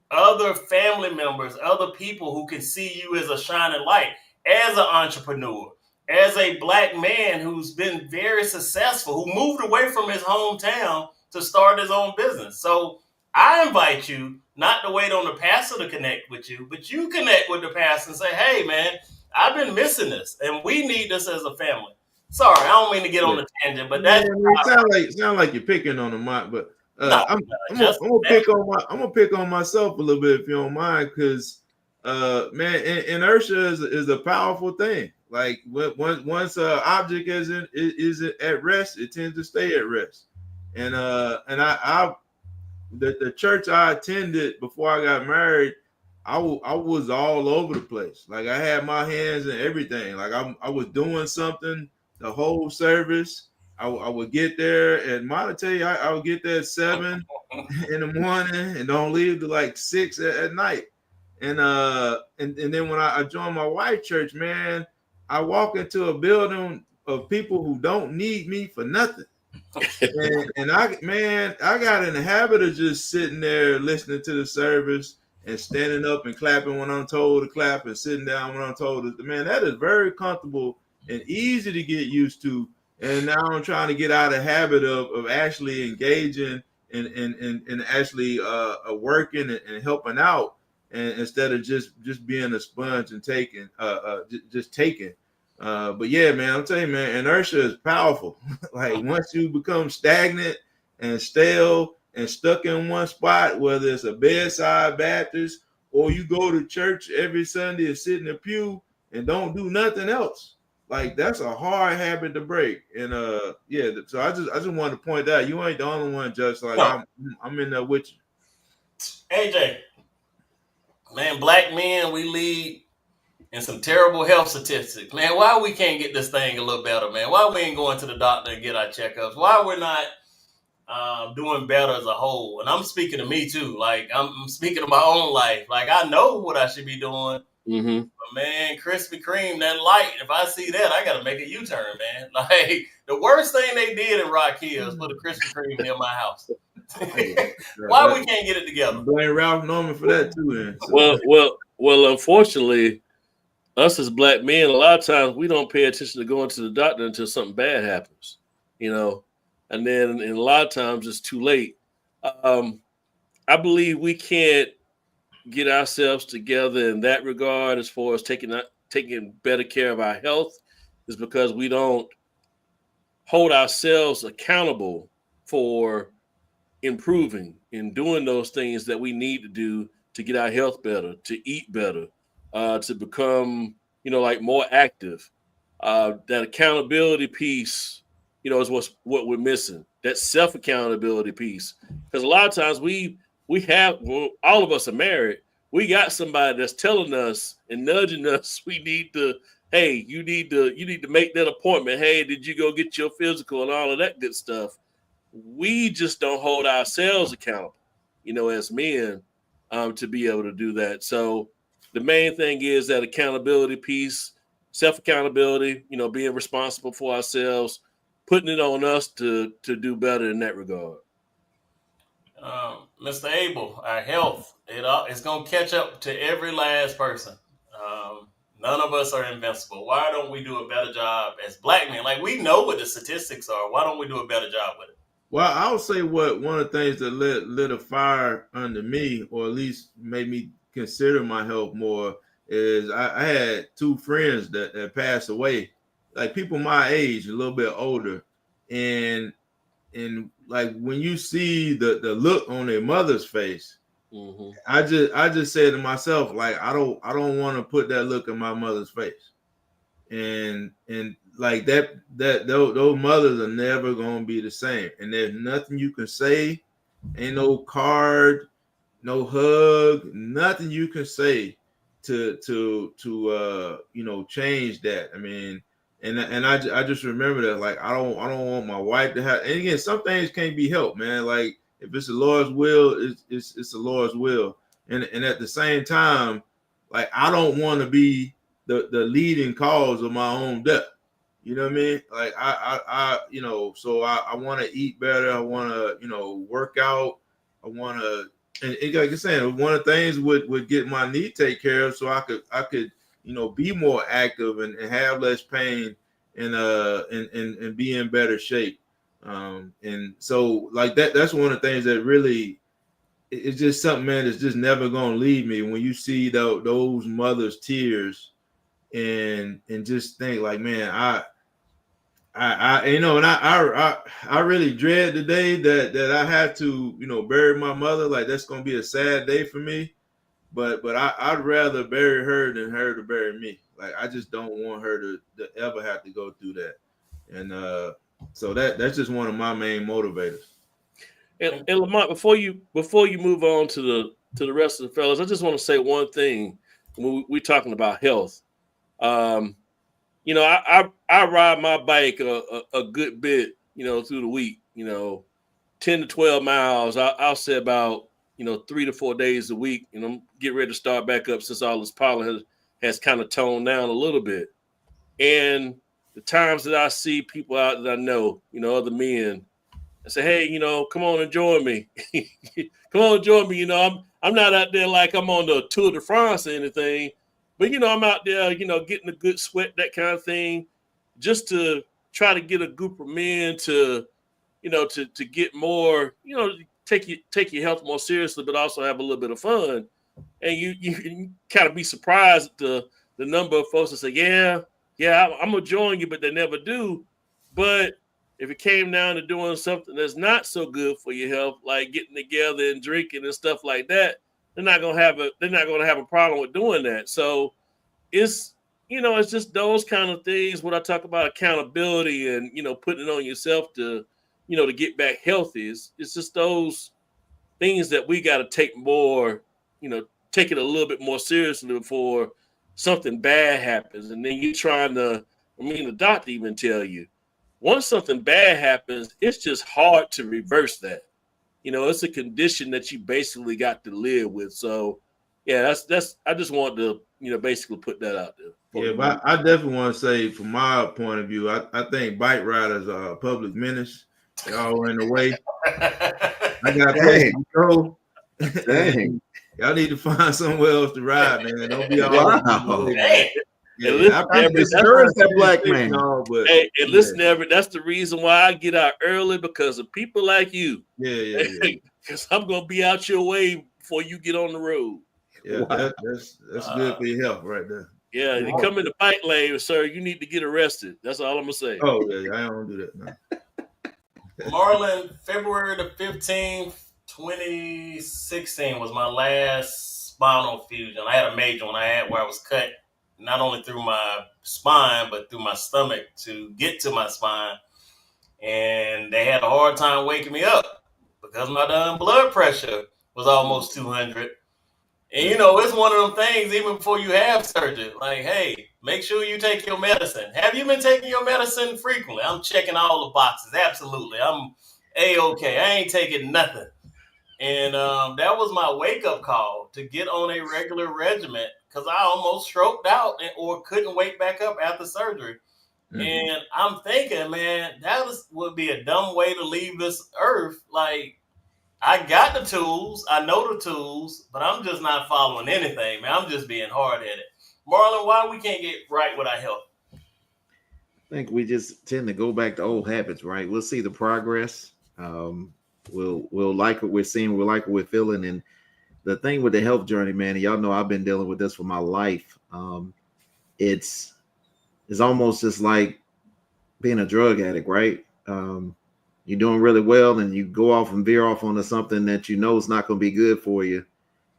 other family members, other people who can see you as a shining light, as an entrepreneur, as a black man who's been very successful, who moved away from his hometown to start his own business. So I invite you not to wait on the pastor to connect with you, but you connect with the pastor and say, hey, man, I've been missing this, and we need this as a family. Sorry, I don't mean to get on the tangent, but that's it sound like you're picking on the mic, but no, I'm gonna pick on myself a little bit if you don't mind, because man, inertia is a powerful thing. Like once an object is at rest, it tends to stay at rest. And I the church I attended before I got married, I was all over the place. Like I had my hands in everything. Like I was doing something the whole service. I would get there, and I tell you, I would get there at 7 in the morning and don't leave till like 6 at night. And then when I joined my wife's church, man, I walk into a building of people who don't need me for nothing. and I got in the habit of just sitting there listening to the service and standing up and clapping when I'm told to clap and sitting down when I'm told to. Man, that is very comfortable and easy to get used to. And now I'm trying to get out of the habit of actually engaging and actually working and helping out, and instead of just being a sponge and taking just taking. But yeah, man, I'm telling you, man, inertia is powerful. Like once you become stagnant and stale and stuck in one spot, whether it's a bedside Baptist or you go to church every Sunday and sit in the pew and don't do nothing else, like that's a hard habit to break. And yeah, so I just wanted to point out, you ain't the only one, just like No. I'm in there with you. AJ, man, black men, we lead in some terrible health statistics. Man, why we can't get this thing a little better, man? Why we ain't going to the doctor and get our checkups? Why we're not doing better as a whole? And I'm speaking to me too. Like I'm speaking to my own life. Like I know what I should be doing. Mm-hmm. But man, Krispy Kreme, that light, if I see that, I got to make a U-turn, man. Like the worst thing they did in Rock Hill is put a Krispy Kreme near my house. Why we can't get it together? Blame Ralph Norman for that too, man. So. Well, unfortunately, us as black men, a lot of times we don't pay attention to going to the doctor until something bad happens, and then a lot of times it's too late. I believe we can't get ourselves together in that regard as far as taking better care of our health, is because we don't hold ourselves accountable for improving and doing those things that we need to do to get our health better, to eat better, to become, like more active. That accountability piece, is what we're missing. That self-accountability piece. Because a lot of times all of us are married. We got somebody that's telling us and nudging us. We need to, hey, you need to make that appointment. Hey, did you go get your physical and all of that good stuff? We just don't hold ourselves accountable, as men, to be able to do that. So the main thing is that accountability piece, self-accountability, being responsible for ourselves, putting it on us to do better in that regard. Mr. Abel, our health, it's going to catch up to every last person. None of us are invincible. Why don't we do a better job as black men? Like we know what the statistics are. Why don't we do a better job with it? Well, I'll say one of the things that lit a fire under me, or at least made me consider my health more, is I had two friends that passed away, like people my age, a little bit older, and like when you see the look on their mother's face, mm-hmm. I just said to myself, like I don't want to put that look in my mother's face, and like those mothers are never gonna be the same, and there's nothing you can say, ain't no card, no hug, nothing you can say to change that. I mean, and I just remember that, like I don't want my wife to have. And again, some things can't be helped, man. Like if it's the Lord's will, it's the Lord's will. And at the same time, like I don't want to be the leading cause of my own death. You know what I mean? Like I you know, so I want to eat better. I want to, you know, work out. I want to, and like you're saying, one of the things would get my knee taken care of, so I could, you know, be more active and have less pain and be in better shape. And so like that's one of the things that really, it's just something, man, that's just never gonna leave me. When you see those mothers' tears and just think like, man, you know, and I really dread the day that I have to, you know, bury my mother. Like that's gonna be a sad day for me. But I'd rather bury her than her to bury me. Like I just don't want her to ever have to go through that. And so that's just one of my main motivators. And Lamont, before you move on to the rest of the fellas, I just want to say one thing when we're talking about health. You know, I ride my bike a good bit, you know, through the week, you know, 10 to 12 miles. I'll say about, you know, 3 to 4 days a week. And I'm getting ready to start back up since all this pollen has kind of toned down a little bit. And the times that I see people out that I know, you know, other men, I say, hey, you know, come on and join me. Come on and join me. You know, I'm not out there like I'm on the Tour de France or anything. But, you know, I'm out there, you know, getting a good sweat, that kind of thing, just to try to get a group of men to, you know, to get more, you know, take your health more seriously, but also have a little bit of fun. And you kind of be surprised at the number of folks that say, yeah, I'm going to join you, but they never do. But if it came down to doing something that's not so good for your health, like getting together and drinking and stuff like that, they're not gonna have a problem with doing that. So it's, you know, it's just those kind of things when I talk about accountability and, you know, putting it on yourself to, you know, to get back healthy. It's just those things that we got to take more, you know, take it a little bit more seriously before something bad happens. And then you're trying to, I mean, the doctor even tell you, once something bad happens, it's just hard to reverse that. You know, it's a condition that you basically got to live with. So, yeah, that's. I just wanted to, you know, basically put that out there. Yeah, but I definitely want to say, from my point of view, I think bike riders are a public menace. They're all in the way. I got places to go. Dang. Y'all need to find somewhere else to ride, man. Don't be all Wow. Yeah, I discourage that black man. But hey, and listen, Everett, that's the reason why I get out early, because of people like you. Yeah. Because I'm gonna be out your way before you get on the road. Yeah, wow. That's good for your health right there. Yeah, you come in the bike lane, sir, you need to get arrested. That's all I'm gonna say. Oh yeah, I don't do that now. Marlon, February the 15th, 2016 was my last spinal fusion. I had a major one I had where I was cut not only through my spine, but through my stomach to get to my spine. And they had a hard time waking me up because my blood pressure was almost 200. And, you know, it's one of them things, even before you have surgery, like, hey, make sure you take your medicine. Have you been taking your medicine frequently? I'm checking all the boxes. Absolutely. I'm A-okay. I ain't taking nothing. And that was my wake-up call to get on a regular regimen, because I almost stroked out or couldn't wake back up after surgery. Mm-hmm. And I'm thinking, man, would be a dumb way to leave this earth. Like, I got the tools, I know the tools, but I'm just not following anything, man. I'm just being hard-headed. Marlon, why we can't get right with our health? I think we just tend to go back to old habits, right? We'll see the progress. We'll like what we're seeing, we'll like what we're feeling. And the thing with the health journey, man, and y'all know I've been dealing with this for my life. It's almost just like being a drug addict, right? You're doing really well and you go off and veer off onto something that you know is not going to be good for you.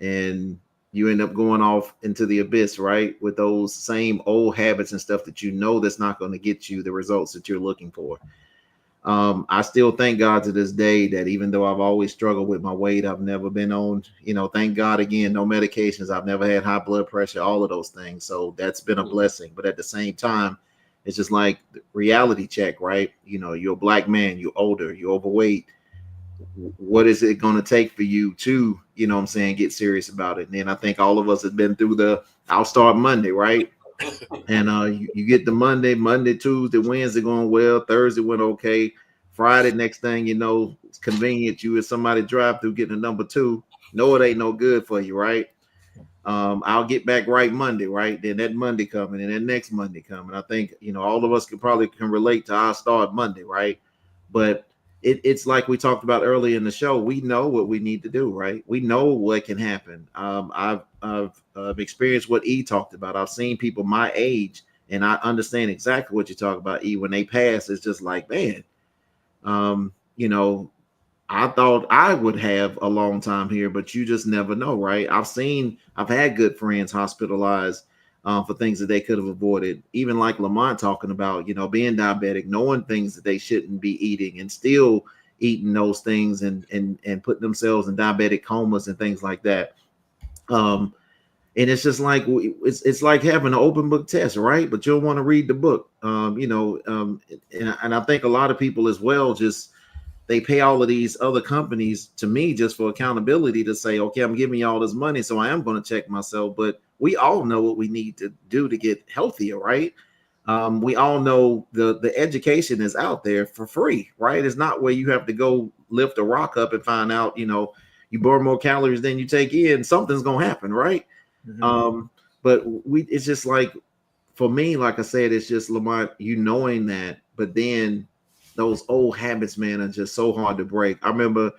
And you end up going off into the abyss, right? With those same old habits and stuff that you know that's not going to get you the results that you're looking for. I still thank God to this day that even though I've always struggled with my weight, I've never been on, you know, thank God again, no medications. I've never had high blood pressure, all of those things. So that's been a blessing. But at the same time, it's just like reality check, right? You know, you're a black man, you're older, you're overweight. what is it going to take for you to, get serious about it? And then I think all of us have been through I'll start Monday, right? And you get the Monday, Tuesday, Wednesday going well, Thursday went okay, Friday, next thing you know, it's convenient you as somebody drive through getting a number 2. No, it ain't no good for you, right? I'll get back right Monday, right? Then that Monday coming and then next Monday coming. I think, all of us can relate to our start Monday, right? But it's like we talked about earlier in the show. We know what we need to do, right? We know what can happen. I've experienced what E talked about. I've seen people my age, and I understand exactly what you talk about. E, when they pass, it's just like, man, um, you know, I thought I would have a long time here, but you just never know, right? I've had good friends hospitalized for things that they could have avoided. Even like Lamont talking about, being diabetic, knowing things that they shouldn't be eating, and still eating those things and putting themselves in diabetic comas and things like that. And it's just like it's like having an open book test, right? But you'll want to read the book, and I think a lot of people as well just they pay all of these other companies to me just for accountability to say, okay, I'm giving you all this money, so I am going to check myself. But we all know what we need to do to get healthier, right? We all know the education is out there for free, right? It's not where you have to go lift a rock up and find out, you burn more calories than you take in, something's going to happen, right? Mm-hmm. But it's just like, for me, like I said, it's just Lamont, knowing that, but then those old habits, man, are just so hard to break. I remember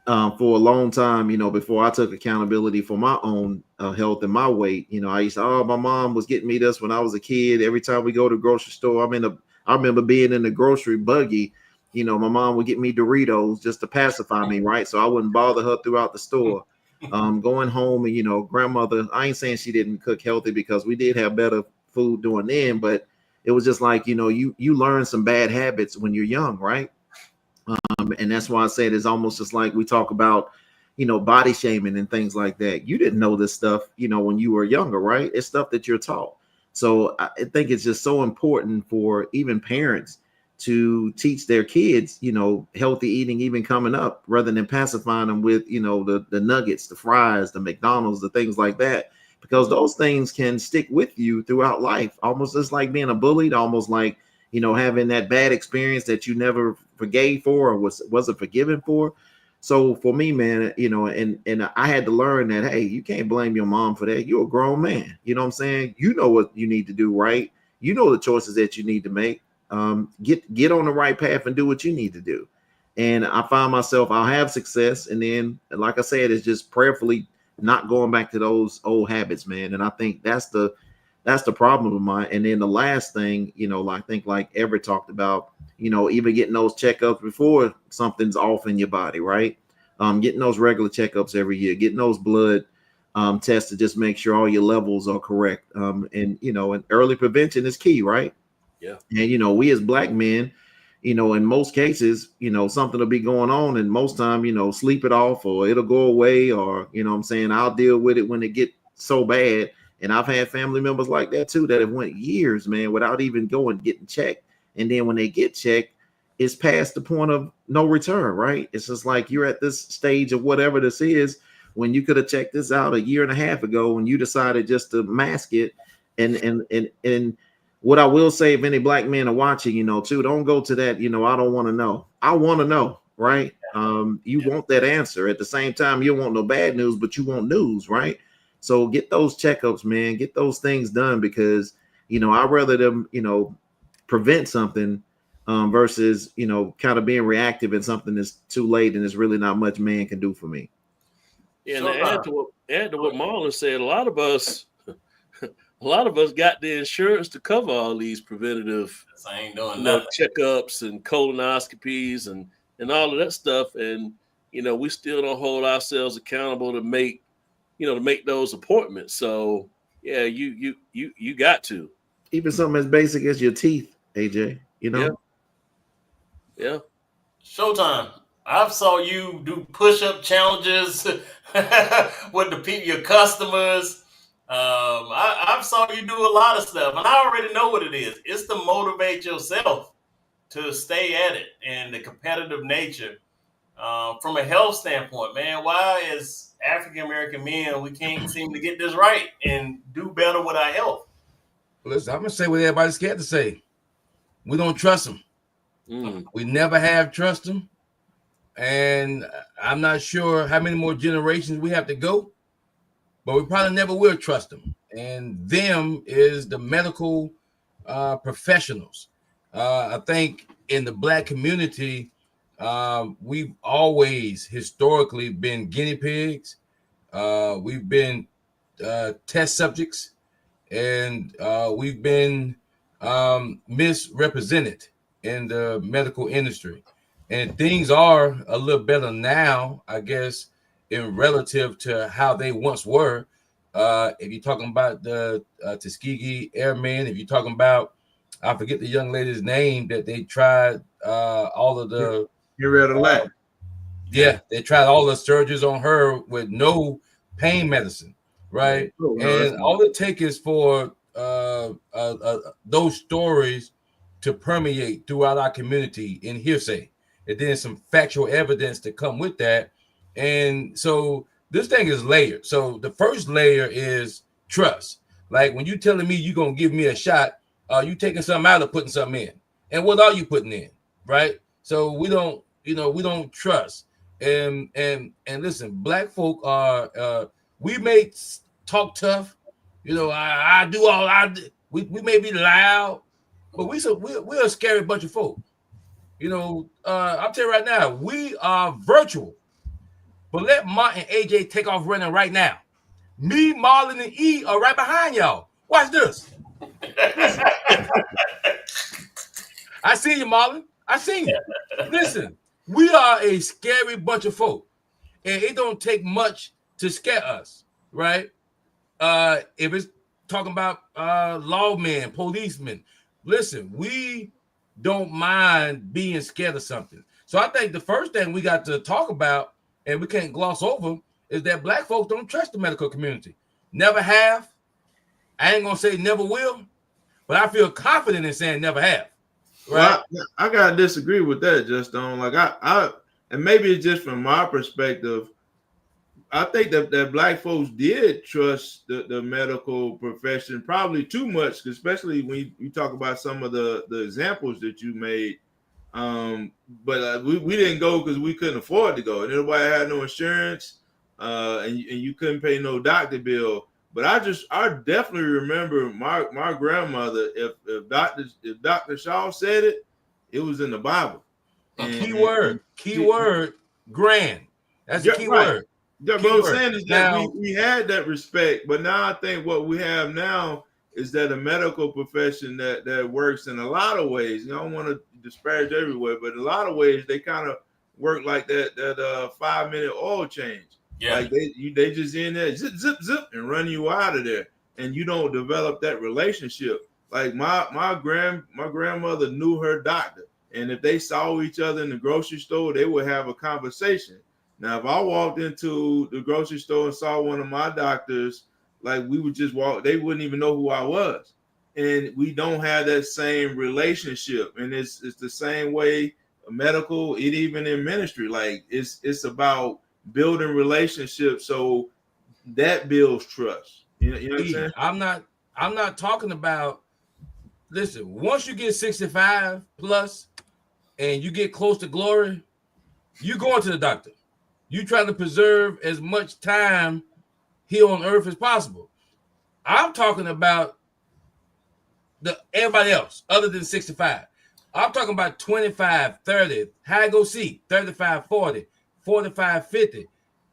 for a long time, before I took accountability for my own health and my weight, I used to, my mom was getting me this when I was a kid. Every time we go to the grocery store, I remember being in the grocery buggy. My mom would get me Doritos just to pacify me, right? So I wouldn't bother her throughout the store. Going home and, grandmother, I ain't saying she didn't cook healthy because we did have better food doing then, but it was just like, you learn some bad habits when you're young, right? And that's why I said it's almost just like we talk about, body shaming and things like that. You didn't know this stuff, when you were younger, right? It's stuff that you're taught. So I think it's just so important for even parents to teach their kids, healthy eating, even coming up, rather than pacifying them with, the nuggets, the fries, the McDonald's, the things like that, because those things can stick with you throughout life, almost just like being a bullied, almost like, having that bad experience that you never forgave for or wasn't forgiven for. So for me, man, and I had to learn that, hey, you can't blame your mom for that. You're a grown man. You know what I'm saying? You know what you need to do, right? You know the choices that you need to make. Get on the right path and do what you need to do. And I find myself, I'll have success. And then, like I said, it's just prayerfully not going back to those old habits, man. And I think that's the problem of mine. And then the last thing, I think like Everett talked about, even getting those checkups before something's off in your body, right? Getting those regular checkups every year, getting those blood tests to just make sure all your levels are correct. And early prevention is key, right? Yeah. And, we as Black men, in most cases, something will be going on, and most time, sleep it off or it'll go away, or, what I'm saying, I'll deal with it when it get so bad. And I've had family members like that too, that have went years, man, without even getting checked. And then when they get checked, it's past the point of no return, right? It's just like you're at this stage of whatever this is when you could have checked this out a year and a half ago, and you decided just to mask it. And what I will say, if any Black men are watching, too, don't go to that, I don't want to know. I want to know, right? You want that answer. At the same time, you don't want no bad news, but you want news, right? So get those checkups, man. Get those things done, because, I'd rather them, prevent something versus, kind of being reactive in something that's too late and there's really not much man can do for me. Yeah, and to add to what Marlon said, a lot of us got the insurance to cover all these preventative checkups and colonoscopies and all of that stuff. And, we still don't hold ourselves accountable to make those appointments. So yeah, you got to. Even something as basic as your teeth, AJ, Yeah. Showtime. I've saw you do push-up challenges with your customers. I've saw you do a lot of stuff, and I already know what it is. It's to motivate yourself to stay at it, and the competitive nature. from a health standpoint, man, why is African American men we can't seem to get this right and do better with our health? Listen, I'm gonna say what everybody's scared to say. We don't trust them. We never have trust them, and I'm not sure how many more generations we have to go, but we probably never will trust them. And them is the medical professionals. I think in the Black community, we've always historically been guinea pigs. We've been test subjects, and we've been misrepresented in the medical industry. And things are a little better now, I guess, in relative to how they once were. If you're talking about the Tuskegee Airmen, if you're talking about, I forget the young lady's name that they tried all of the. You read a lot. Yeah, they tried all the surgeries on her with no pain medicine, right? Oh, no, and all it takes is for those stories to permeate throughout our community in hearsay, and then some factual evidence to come with that. And so this thing is layered. So the first layer is trust. Like when you telling me you're gonna give me a shot, you taking something out or putting something in, and what are you putting in, right? So we don't, we don't trust. And listen, Black folk are we may talk tough, I do all we may be loud, but we're a scary bunch of folk. I'll tell you right now, we are virtual. But let Mont and AJ take off running right now. Me, Marlon, and E are right behind y'all. Watch this. Listen. I see you, Marlon. I see you. Listen, we are a scary bunch of folk, and it don't take much to scare us, right? If it's talking about lawmen, policemen, listen, we don't mind being scared of something. So I think the first thing we got to talk about, and we can't gloss over, is that Black folks don't trust the medical community. Never have. I ain't gonna say never will, but I feel confident in saying never have. Right? Well, I gotta disagree with that, Justin. Like I and maybe it's just from my perspective. I think that Black folks did trust the medical profession probably too much, especially when you talk about some of the examples that you made. But we didn't go because we couldn't afford to go, and nobody had no insurance, and you couldn't pay no doctor bill. But I definitely remember my grandmother. If Dr. Shaw said it, it was in the Bible. Keyword, grand. That's the key word. What I'm saying is that we had that respect, but now I think what we have now is that a medical profession that works in a lot of ways. I don't want to disparage everywhere, but in a lot of ways they kind of work like that 5-minute oil change. Yeah. Like they just in there zip zip zip and run you out of there, and you don't develop that relationship. Like my grandmother knew her doctor, and if they saw each other in the grocery store, they would have a conversation. Now, if I walked into the grocery store and saw one of my doctors, like we would just walk, they wouldn't even know who I was. And we don't have that same relationship. And it's the same way medical, it even in ministry. Like it's about building relationships, so that builds trust. You know what I'm saying? I'm not talking about, listen, once you get 65 plus and you get close to glory, you going to the doctor. You trying to preserve as much time here on earth as possible. I'm talking about everybody else other than 65. I'm talking about 25, 30, how I go see, 35, 40, 45, 50.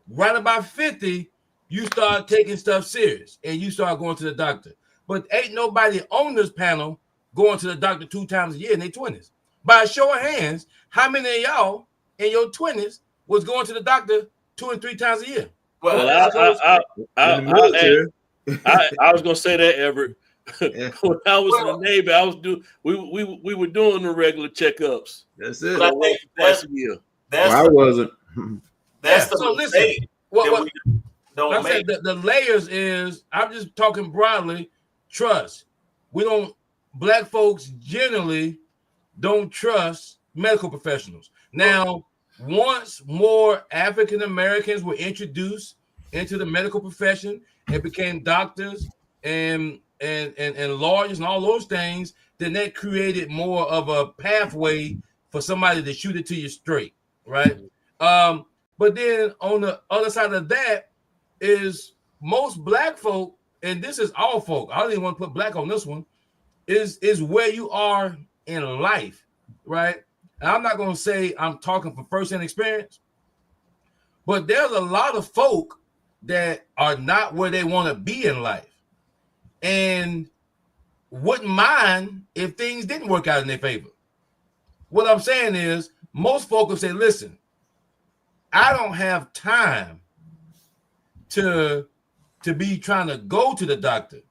Right about 50, you start taking stuff serious and you start going to the doctor. But ain't nobody on this panel going to the doctor 2 times a year in their 20s. By a show of hands, how many of y'all in your 20s was going to the doctor 2 and 3 times a year? Well, I was gonna say that, Everett. When I was in the Navy, we were doing the regular checkups. That's it. I think twice a year. I wasn't. That's the listen. What don't make. The layers is, I'm just talking broadly. Trust. Black folks generally don't trust medical professionals. Now, once more African Americans were introduced into the medical profession and became doctors and lawyers and all those things, then that created more of a pathway for somebody to shoot it to you straight, right? But then on the other side of that is most black folk, and this is all folk, I don't even want to put black on this one, is where you are in life, right? And I'm not going to say I'm talking from first-hand experience, but there's a lot of folk that are not where they want to be in life and wouldn't mind if things didn't work out in their favor. What I'm saying is most folk will say, listen, I don't have time to be trying to go to the doctor,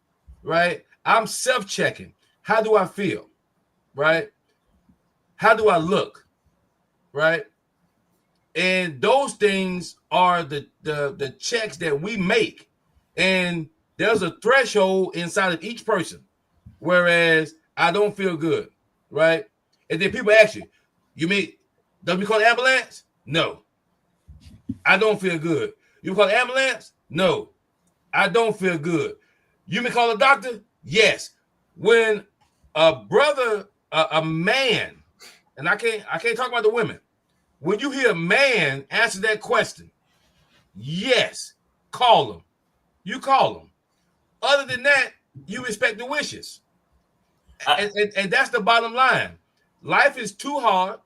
right? I'm self-checking. How do I feel, right? How do I look, right? And those things are the checks that we make. And there's a threshold inside of each person. Whereas I don't feel good, right? And then people ask you, you mean, does we call the ambulance? No. I don't feel good. You call the ambulance? No. I don't feel good. You may call a doctor? Yes. When a brother, a man, and I can't talk about the women. When you hear a man answer that question, yes, call him. You call him. Other than that, you respect the wishes. And that's the bottom line. Life is too hard.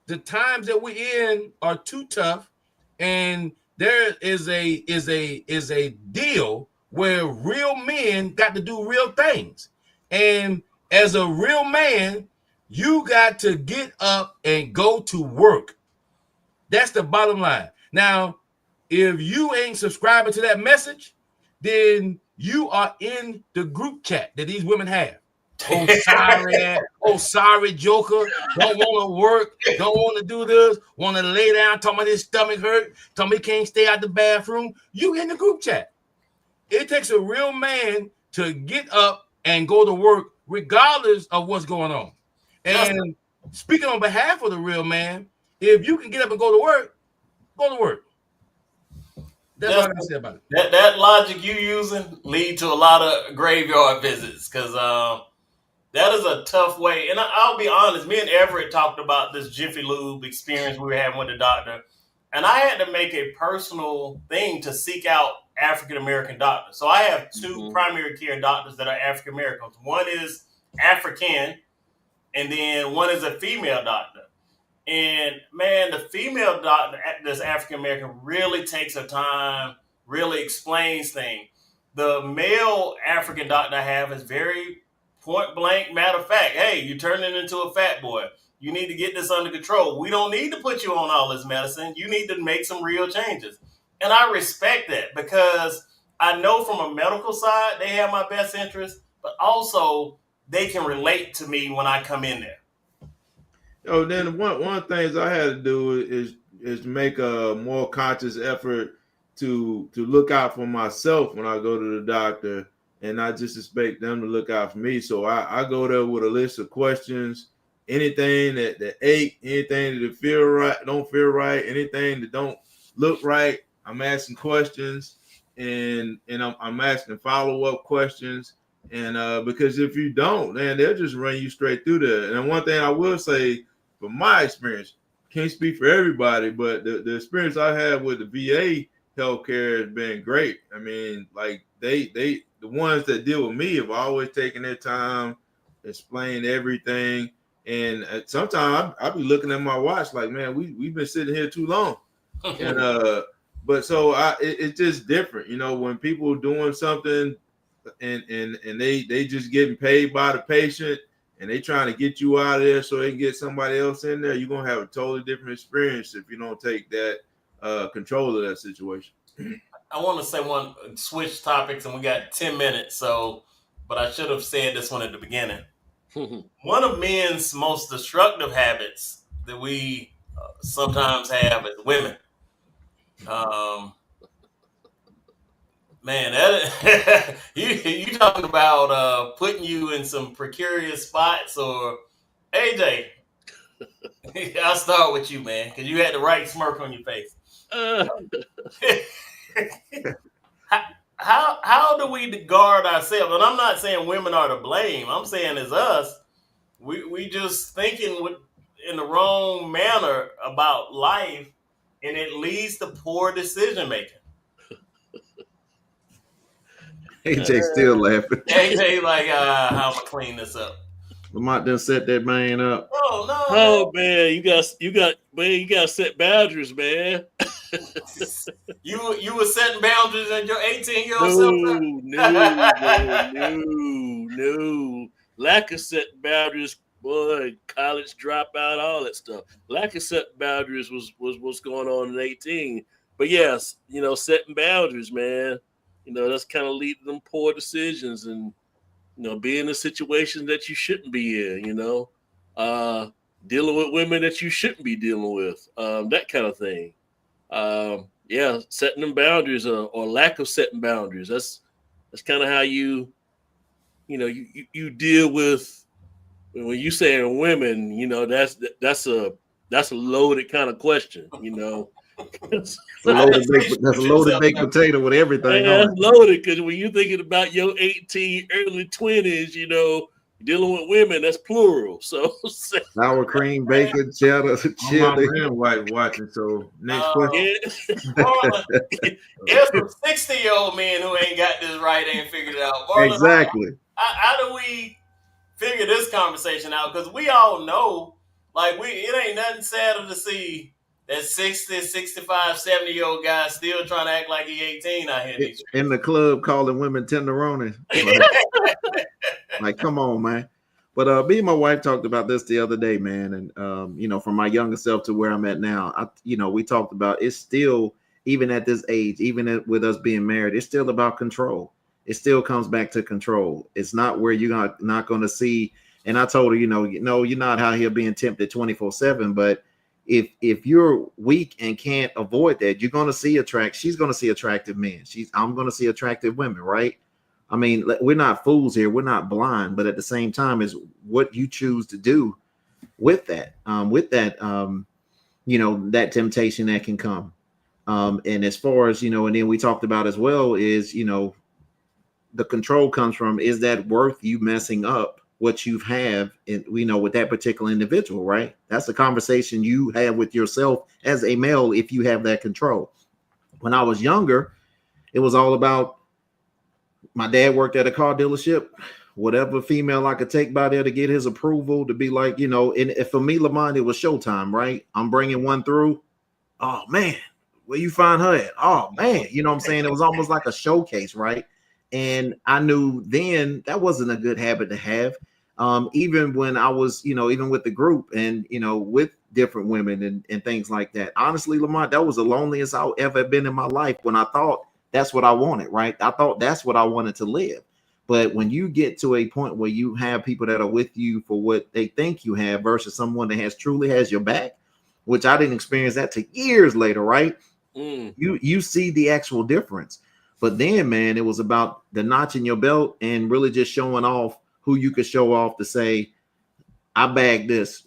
The times that we're in are too tough. And there is a deal where real men got to do real things. And as a real man, you got to get up and go to work. That's the bottom line. Now, if you ain't subscribing to that message, then you are in the group chat that these women have. Oh, sorry, Joker. Don't want to work. Don't want to do this. Want to lay down. Talking about his stomach hurt. Talking he can't stay out the bathroom. You in the group chat. It takes a real man to get up and go to work regardless of what's going on. And speaking on behalf of the real man, if you can get up and go to work, go to work. That's what I can say about it. That logic you using lead to a lot of graveyard visits because that is a tough way. And I'll be honest, me and Everett talked about this Jiffy Lube experience we were having with the doctor. And I had to make a personal thing to seek out African American doctors. So I have two primary care doctors that are African Americans. One is African, and then one is a female doctor. And man, the female doctor that's African American really takes her time, really explains things. The male African doctor I have is very point blank, matter of fact. Hey, you're turning into a fat boy. You need to get this under control. We don't need to put you on all this medicine. You need to make some real changes. And I respect that because I know from a medical side, they have my best interest, but also they can relate to me when I come in there. Oh, then one of the things I had to do is make a more conscious effort to look out for myself when I go to the doctor and not just expect them to look out for me. So I go there with a list of questions, anything that ache, anything that feel right, don't feel right, anything that don't look right, I'm asking questions and I'm asking follow-up questions. And because if you don't, then they'll just run you straight through there. And one thing I will say, from my experience, can't speak for everybody, but the experience I had with the VA healthcare has been great. I mean, like the ones that deal with me have always taken their time, explained everything. And sometimes I'll be looking at my watch like, man, we've been sitting here too long. And but so it's just different, you know, when people are doing something and they just getting paid by the patient and they trying to get you out of there so they can get somebody else in there, you're gonna have a totally different experience if you don't take that control of that situation. I want to say switch topics, and we got 10 minutes. But I should have said this one at the beginning. One of men's most destructive habits that we sometimes have as women. Man, that you talking about putting you in some precarious spots, or AJ? I'll start with you, man, because you had the right smirk on your face. Uh, how do we guard ourselves? And I'm not saying women are to blame. I'm saying it's us. We just thinking in the wrong manner about life, and it leads to poor decision making. AJ still laughing. AJ like, how am I clean this up? Lamont done set that man up. Oh no, oh man, you got to set boundaries, man. you were setting boundaries in your 18-year-old No, self. no, man, no. Lack of set boundaries, boy, college dropout, all that stuff. Lack of set boundaries was what's going on in 18. But yes, setting boundaries, man. That's kind of lead to them poor decisions and being in situations that you shouldn't be in, dealing with women that you shouldn't be dealing with, that kind of thing. Yeah, setting them boundaries or lack of setting boundaries. That's kind of how you deal with when you saying women. That's a loaded kind of question. That's a loaded baked potato with everything on That's it. loaded because when you're thinking about your 18, early 20s, dealing with women, that's plural. So Sour cream, bacon, cheddar, My chili. man wife watching. So next question. Marlon, there's some 60-year-old men who ain't got this right, ain't figured it out. Marlon, Exactly. how do we figure this conversation out? Because we all know, like, it ain't nothing sadder to see that 60, 65, 70-year-old guy still trying to act like he 18 out here. In the club calling women tenderoni. Like, come on, man. But me and my wife talked about this the other day, man. And from my younger self to where I'm at now, we talked about it's still, even at this age, with us being married, it's still about control. It still comes back to control. It's not where you're not going to see. And I told her, you're not out here being tempted 24/7. But if you're weak and can't avoid that, you're going to see she's going to see attractive men. I'm going to see attractive women, right? I mean, we're not fools here. We're not blind, but at the same time, is what you choose to do with that, that temptation that can come. And as far as, and then we talked about as well is, the control comes from, is that worth you messing up what you have with that particular individual, right? That's a conversation you have with yourself as a male if you have that control. When I was younger, it was all about, my dad worked at a car dealership, whatever female I could take by there to get his approval, to be like, and for me, Lamont, it was showtime, right? I'm bringing one through. Oh, man, where you find her at? Oh, man, you know what I'm saying? It was almost like a showcase, right? And I knew then that wasn't a good habit to have. Even when I was, even with the group and, with different women and things like that. Honestly, Lamont, that was the loneliest I've ever been in my life when I thought that's what I wanted, right? I thought that's what I wanted to live. But when you get to a point where you have people that are with you for what they think you have versus someone that truly has your back, which I didn't experience that till years later, right? You see the actual difference. But then, man, it was about the notch in your belt and really just showing off who you could show off to say, I bagged this,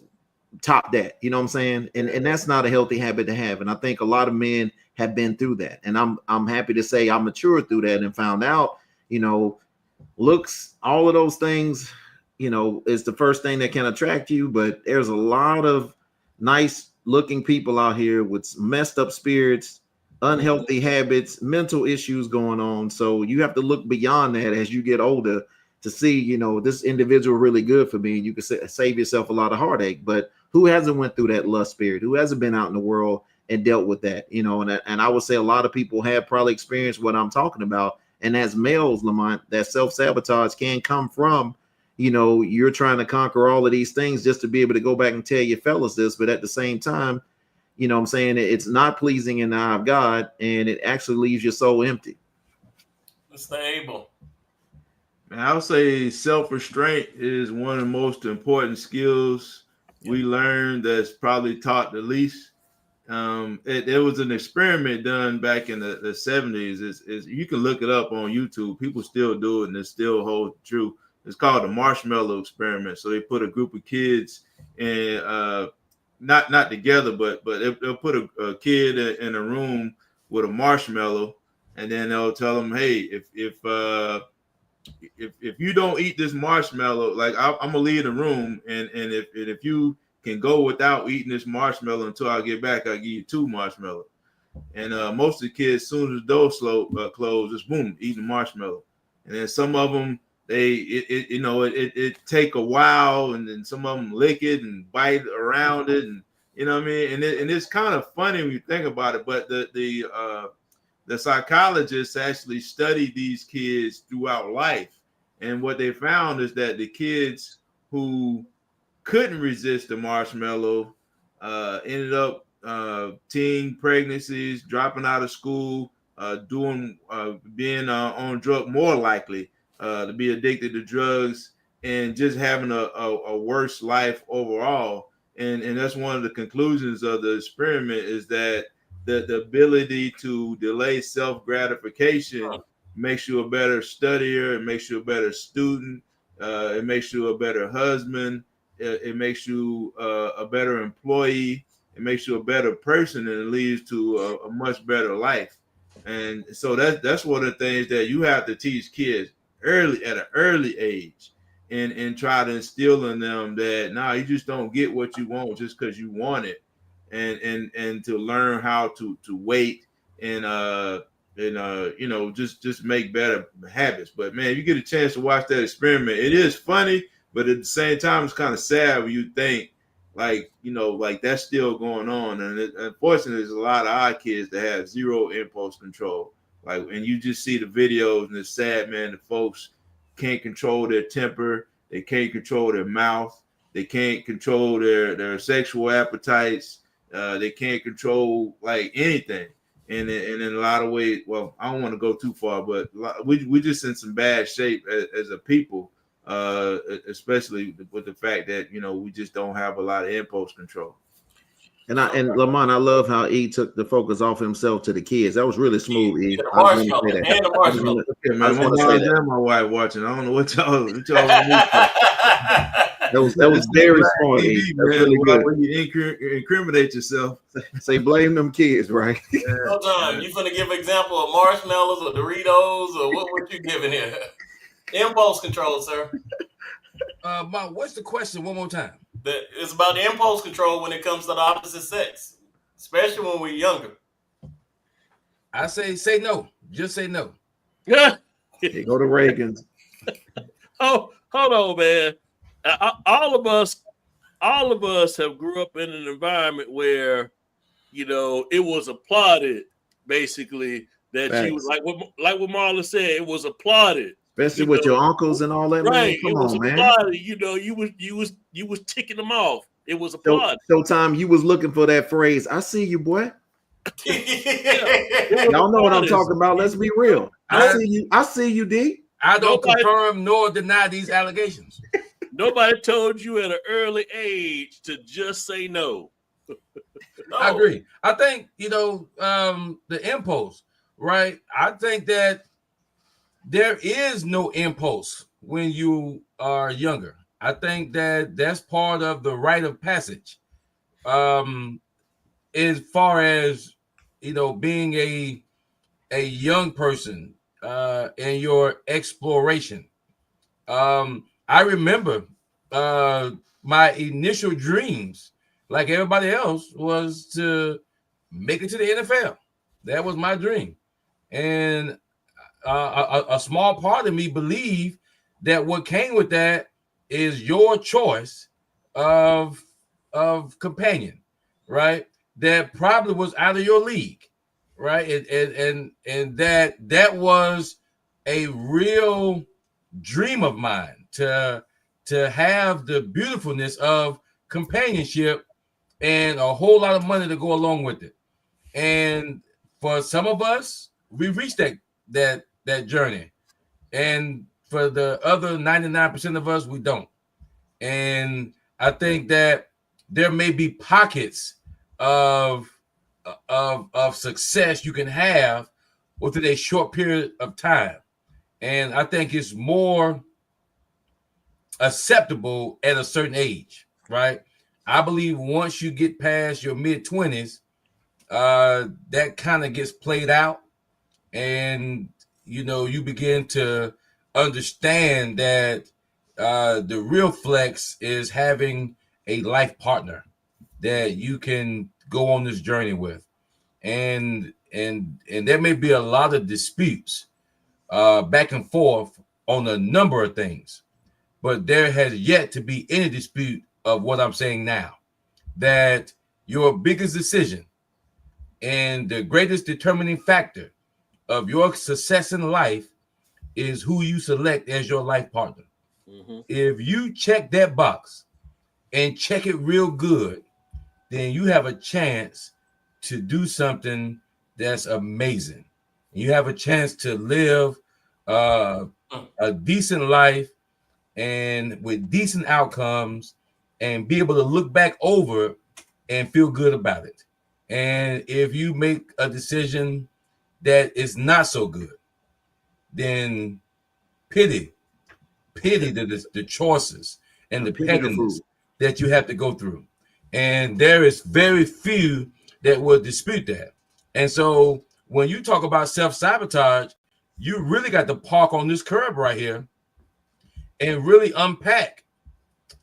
top that, you know what I'm saying? And that's not a healthy habit to have. And I think a lot of men have been through that. And I'm happy to say I matured through that and found out, looks, all of those things, is the first thing that can attract you. But there's a lot of nice looking people out here with messed up spirits, unhealthy habits, mental issues going on. So you have to look beyond that as you get older to see, this individual really good for me. And you can save yourself a lot of heartache. But who hasn't went through that lust spirit? Who hasn't been out in the world and dealt with that? And I would say a lot of people have probably experienced what I'm talking about. And as males, Lamont, that self-sabotage can come from, you're trying to conquer all of these things just to be able to go back and tell your fellas this. But at the same time, what I'm saying, it's not pleasing in the eye of God, and it actually leaves your soul empty. Mr. Abel. I would say self-restraint is one of the most important skills we learn that's probably taught the least. There was an experiment done back in the 70s. Is you can look it up on YouTube. People still do it, and it still holds true. It's called the marshmallow experiment. So they put a group of kids in not together, but they'll put a kid in a room with a marshmallow, and then they'll tell them, hey, if you don't eat this marshmallow, like I'm gonna leave the room, and if you can go without eating this marshmallow until I get back, I'll give you 2 marshmallows. And most of the kids, as soon as the door close, just boom, eating the marshmallow. And then some of them, it take a while, and then some of them lick it and bite around it, and you know what I mean. And it's kind of funny when you think about it. But the psychologists actually studied these kids throughout life, and what they found is that the kids who couldn't resist the marshmallow ended up teen pregnancies, dropping out of school, being on drug, more likely to be addicted to drugs, and just having a worse life overall. And that's one of the conclusions of the experiment, is that the ability to delay self-gratification makes you a better studier, it makes you a better student, it makes you a better husband, it makes you a better employee, it makes you a better person, and it leads to a much better life. And so that's one of the things that you have to teach kids at an early age, and try to instill in them that you just don't get what you want just because you want it, and to learn how to wait, and just make better habits. But man, you get a chance to watch that experiment, it is funny, but at the same time, it's kind of sad when you think like that's still going on. And unfortunately, there's a lot of our kids that have zero impulse control. Like, and you just see the videos, and it's sad, man. The folks can't control their temper, they can't control their mouth, they can't control their sexual appetites, they can't control like anything. And in a lot of ways, well, I don't want to go too far, but we just in some bad shape as a people, especially with the fact that we just don't have a lot of impulse control. And Lamont, I love how E took the focus off himself to the kids. That was really smooth, E. The marshmallow, and the marshmallow. Okay, man, my wife watching. I don't know what y'all That was very smart. E. That's really good. When you incriminate yourself, say blame them kids, right? Hold on, you gonna give an example of marshmallows or Doritos, or what you giving here? Impulse control, sir. What's the question one more time? It's about the impulse control when it comes to the opposite sex, especially when we're younger. I say no. Just say no. Yeah. Hey, go to Reagan's. Oh, hold on, man. All of us have grew up in an environment where, it was applauded, basically, that Thanks. you was like what Marlon said, it was applauded. Especially with your uncles and all that, right? Man. Come on, man. Applauded. You was ticking them off. It was applauded. Showtime, you was looking for that phrase. I see you, boy. Y'all know what I'm talking about. Let's be real. I see you, D. I don't confirm nor deny these allegations. Nobody told you at an early age to just say no. No. I agree. I think, the impulse, right? I think that there is no impulse when you are younger. I think that that's part of the rite of passage. As far as, being a young person in your exploration. I remember my initial dreams, like everybody else, was to make it to the NFL. That was my dream. And a small part of me believed that what came with that is your choice of companion, right? That probably was out of your league, right? And that was a real dream of mine to have the beautifulness of companionship and a whole lot of money to go along with it. And for some of us, we reached that journey, and for the other 99% of us, we don't. And I think that there may be pockets of success you can have within a short period of time, and I think it's more acceptable at a certain age, right? I believe once you get past your mid-20s, that kind of gets played out, and you begin to understand that the real flex is having a life partner that you can go on this journey with, and there may be a lot of disputes back and forth on a number of things, but there has yet to be any dispute of what I'm saying now, that your biggest decision and the greatest determining factor of your success in life is who you select as your life partner. Mm-hmm. If you check that box and check it real good, then you have a chance to do something that's amazing. You have a chance to live a decent life and with decent outcomes, and be able to look back over and feel good about it. And if you make a decision that is not so good, then pity the choices and the Pity the pettiness fool. that you have to go through. And there is very few that will dispute that. And so when you talk about self-sabotage, you really got to park on this curb right here and really unpack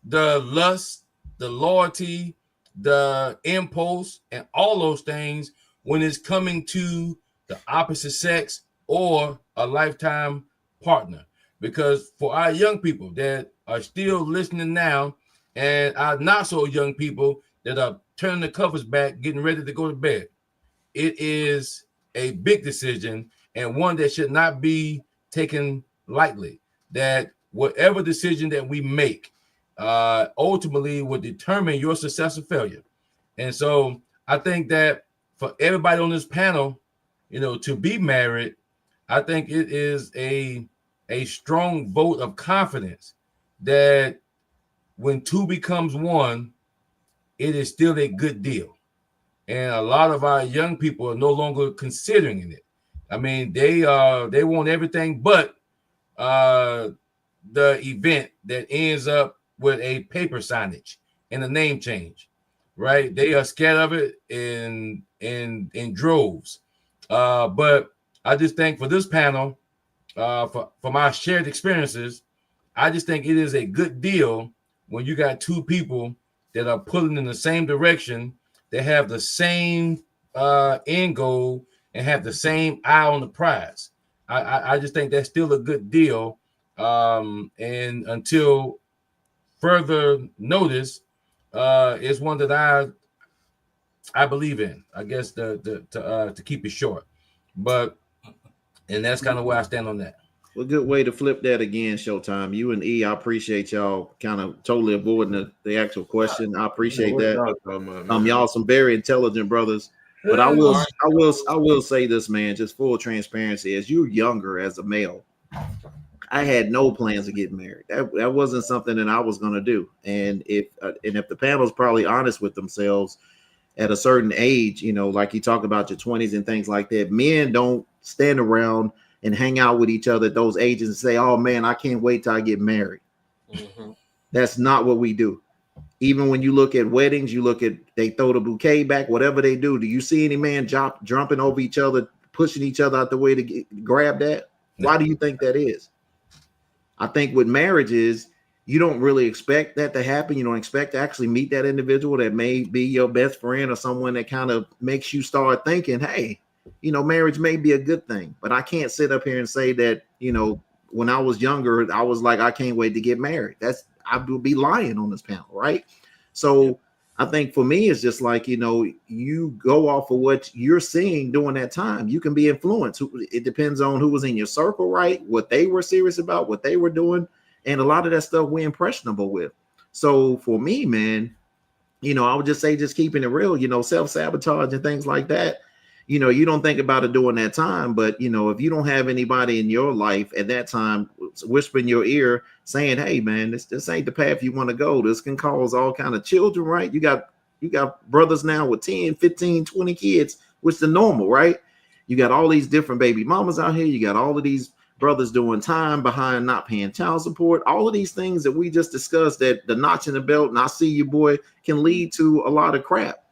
the lust, the loyalty, the impulse, and all those things when it's coming to the opposite sex or a lifetime partner. Because for our young people that are still listening now, and our not so young people that are turning the covers back, getting ready to go to bed, it is a big decision and one that should not be taken lightly. That whatever decision that we make ultimately will determine your success or failure. And so I think that for everybody on this panel, to be married, I think it is a strong vote of confidence that when two becomes one, it is still a good deal. And a lot of our young people are no longer considering it. I mean, they want everything but the event that ends up with a paper signage and a name change, right? They are scared of it in droves. But I just think for this panel, for my shared experiences, I just think it is a good deal when you got two people that are pulling in the same direction, that have the same end goal and have the same eye on the prize. I just think that's still a good deal. And until further notice, is one that I believe in. I guess to keep it short, and that's kind of where I stand on that. Well, good way to flip that again, Showtime. You and E, I appreciate y'all kind of totally avoiding the actual question. I appreciate that. Y'all some very intelligent brothers. But I will say this, man, just full transparency. As you're younger as a male, I had no plans of getting married. That wasn't something that I was going to do. And if the panel's probably honest with themselves, at a certain age, like you talk about your 20s and things like that, men don't stand around and hang out with each other at those ages and say, oh man, I can't wait till I get married. Mm-hmm. That's not what we do. Even when you look at weddings, they throw the bouquet back, whatever they do. Do you see any man jumping over each other, pushing each other out the way to grab that? Why do you think that is? I think with marriages, you don't really expect that to happen. You don't expect to actually meet that individual that may be your best friend or someone that kind of makes you start thinking, hey, marriage may be a good thing. But I can't sit up here and say that, when I was younger, I was like, I can't wait to get married. I would be lying on this panel, right? So I think for me, it's just like, you go off of what you're seeing during that time. You can be influenced. It depends on who was in your circle, right? What they were serious about, what they were doing. And a lot of that stuff we're impressionable with. So for me, man, I would just say, just keeping it real, self-sabotage and things like that. You don't think about it during that time, but if you don't have anybody in your life at that time whispering in your ear saying, hey man, this ain't the path you want to go. This can cause all kind of children, right? You got brothers now with 10, 15, 20 kids, which is the normal, right? You got all these different baby mamas out here. You got all of these brothers doing time behind not paying child support, all of these things that we just discussed, that the notch in the belt and I see you, boy, can lead to a lot of crap.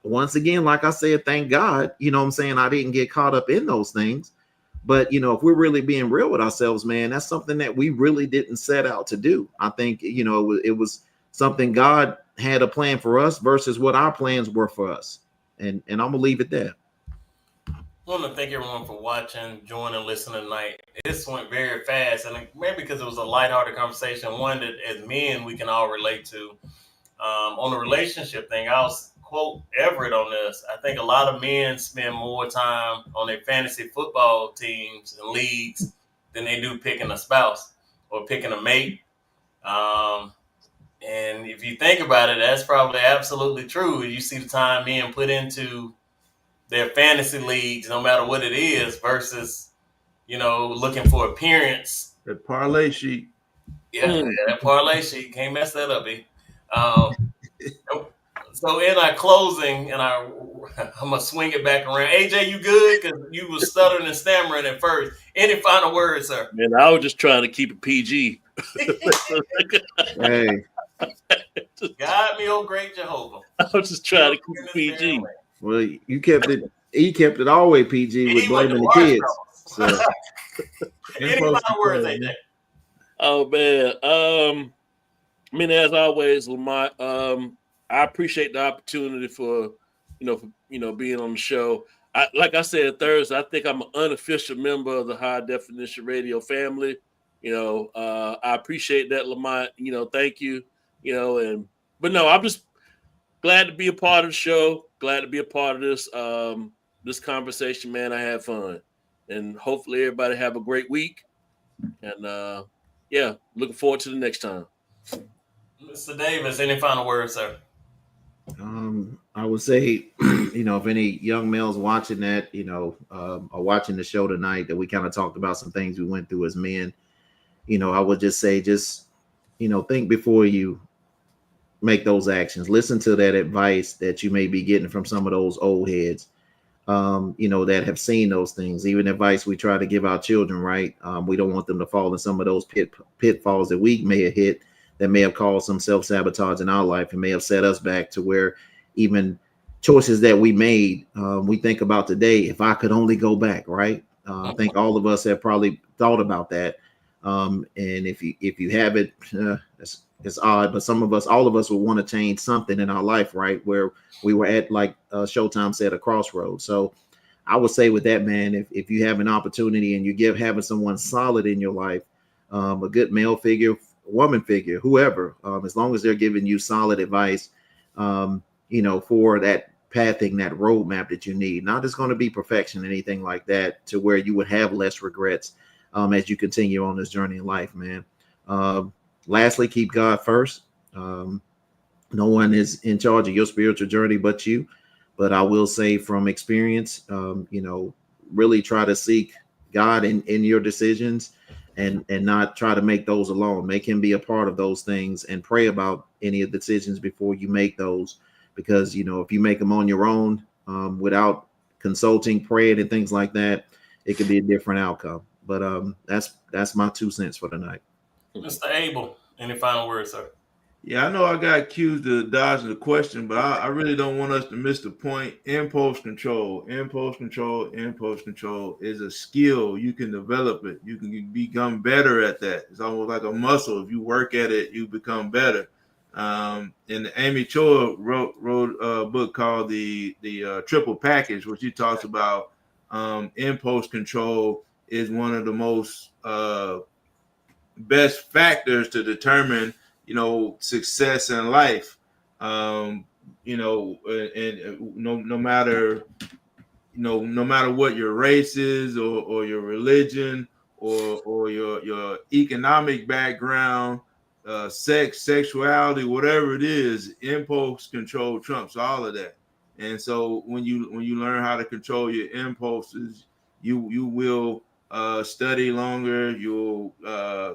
Once again, like I said, thank God, you know what I'm saying, I didn't get caught up in those things. But, you know, if we're really being real with ourselves, man, that's something that we really didn't set out to do. I think, you know, it was something God had a plan for us versus what our plans were for us. And I'm going to leave it there. I want to thank everyone for watching, joining, listening tonight. This went very fast, and maybe because it was a lighthearted conversation, one that as men we can all relate to. On the relationship thing, I'll quote Everett on this. I think a lot of men spend more time on their fantasy football teams and leagues than they do picking a spouse or picking a mate. And if you think about it, that's probably absolutely true. You see the time men put into their fantasy leagues, no matter what it is, versus, you know, looking for appearance. The parlay sheet. Yeah, that parlay sheet. Can't mess that up, B. So in our closing, I'm gonna swing it back around. AJ, you good? Because you was stuttering and stammering at first. Any final words, sir? Man, I was just trying to keep it PG. Hey, God me, oh great Jehovah. I was just trying to keep it PG. well, you kept it. He kept it always PG with blaming the kids. So. Any final words, AJ? Oh man, I mean, as always, Lamont, I appreciate the opportunity for being on the show. Like I said Thursday, I think I'm an unofficial member of the High Definition Radio family. I appreciate that, Lamont. Thank you. But no, I'm just glad to be a part of the show. Glad to be a part of this conversation, man. I had fun, and hopefully everybody have a great week. And looking forward to the next time. Mr. Davis, any final words, sir? I would say, if any young males watching that, are watching the show tonight, that we kind of talked about some things we went through as men, I would just say, think before you make those actions. Listen to that advice that you may be getting from some of those old heads, that have seen those things. Even advice we try to give our children, right? We don't want them to fall in some of those pitfalls that we may have hit, that may have caused some self-sabotage in our life and may have set us back to where even choices that we made, we think about today, if I could only go back, right? I think all of us have probably thought about that. And if you haven't, it's odd, but all of us would want to change something in our life, right? Where we were at, like Showtime said, a crossroads. So I would say with that, man, if you have an opportunity and you having someone solid in your life, a good male figure, woman figure, whoever, as long as they're giving you solid advice, for that pathing, that roadmap that you need. Not just going to be perfection, anything like that, to where you would have less regrets as you continue on this journey in life, man. Lastly, keep God first. No one is in charge of your spiritual journey but you. But I will say from experience, really try to seek God in your decisions, and not try to make those alone. Make him be a part of those things, and pray about any of the decisions before you make those. Because, if you make them on your own, without consulting, praying, and things like that, it could be a different outcome. But that's my 2 cents for tonight. Mr. Abel, any final words, sir? Yeah, I know I got accused of dodging the question, but I really don't want us to miss the point. Impulse control is a skill. You can develop it. You can become better at that. It's almost like a muscle. If you work at it, you become better. And Amy Choi wrote a book called the Triple Package, which she talks about impulse control is one of the most best factors to determine success in life. And no matter what your race is, or your religion, or your economic background, sex, sexuality, whatever it is, impulse control trumps all of that. And so when you learn how to control your impulses, you will study longer. You'll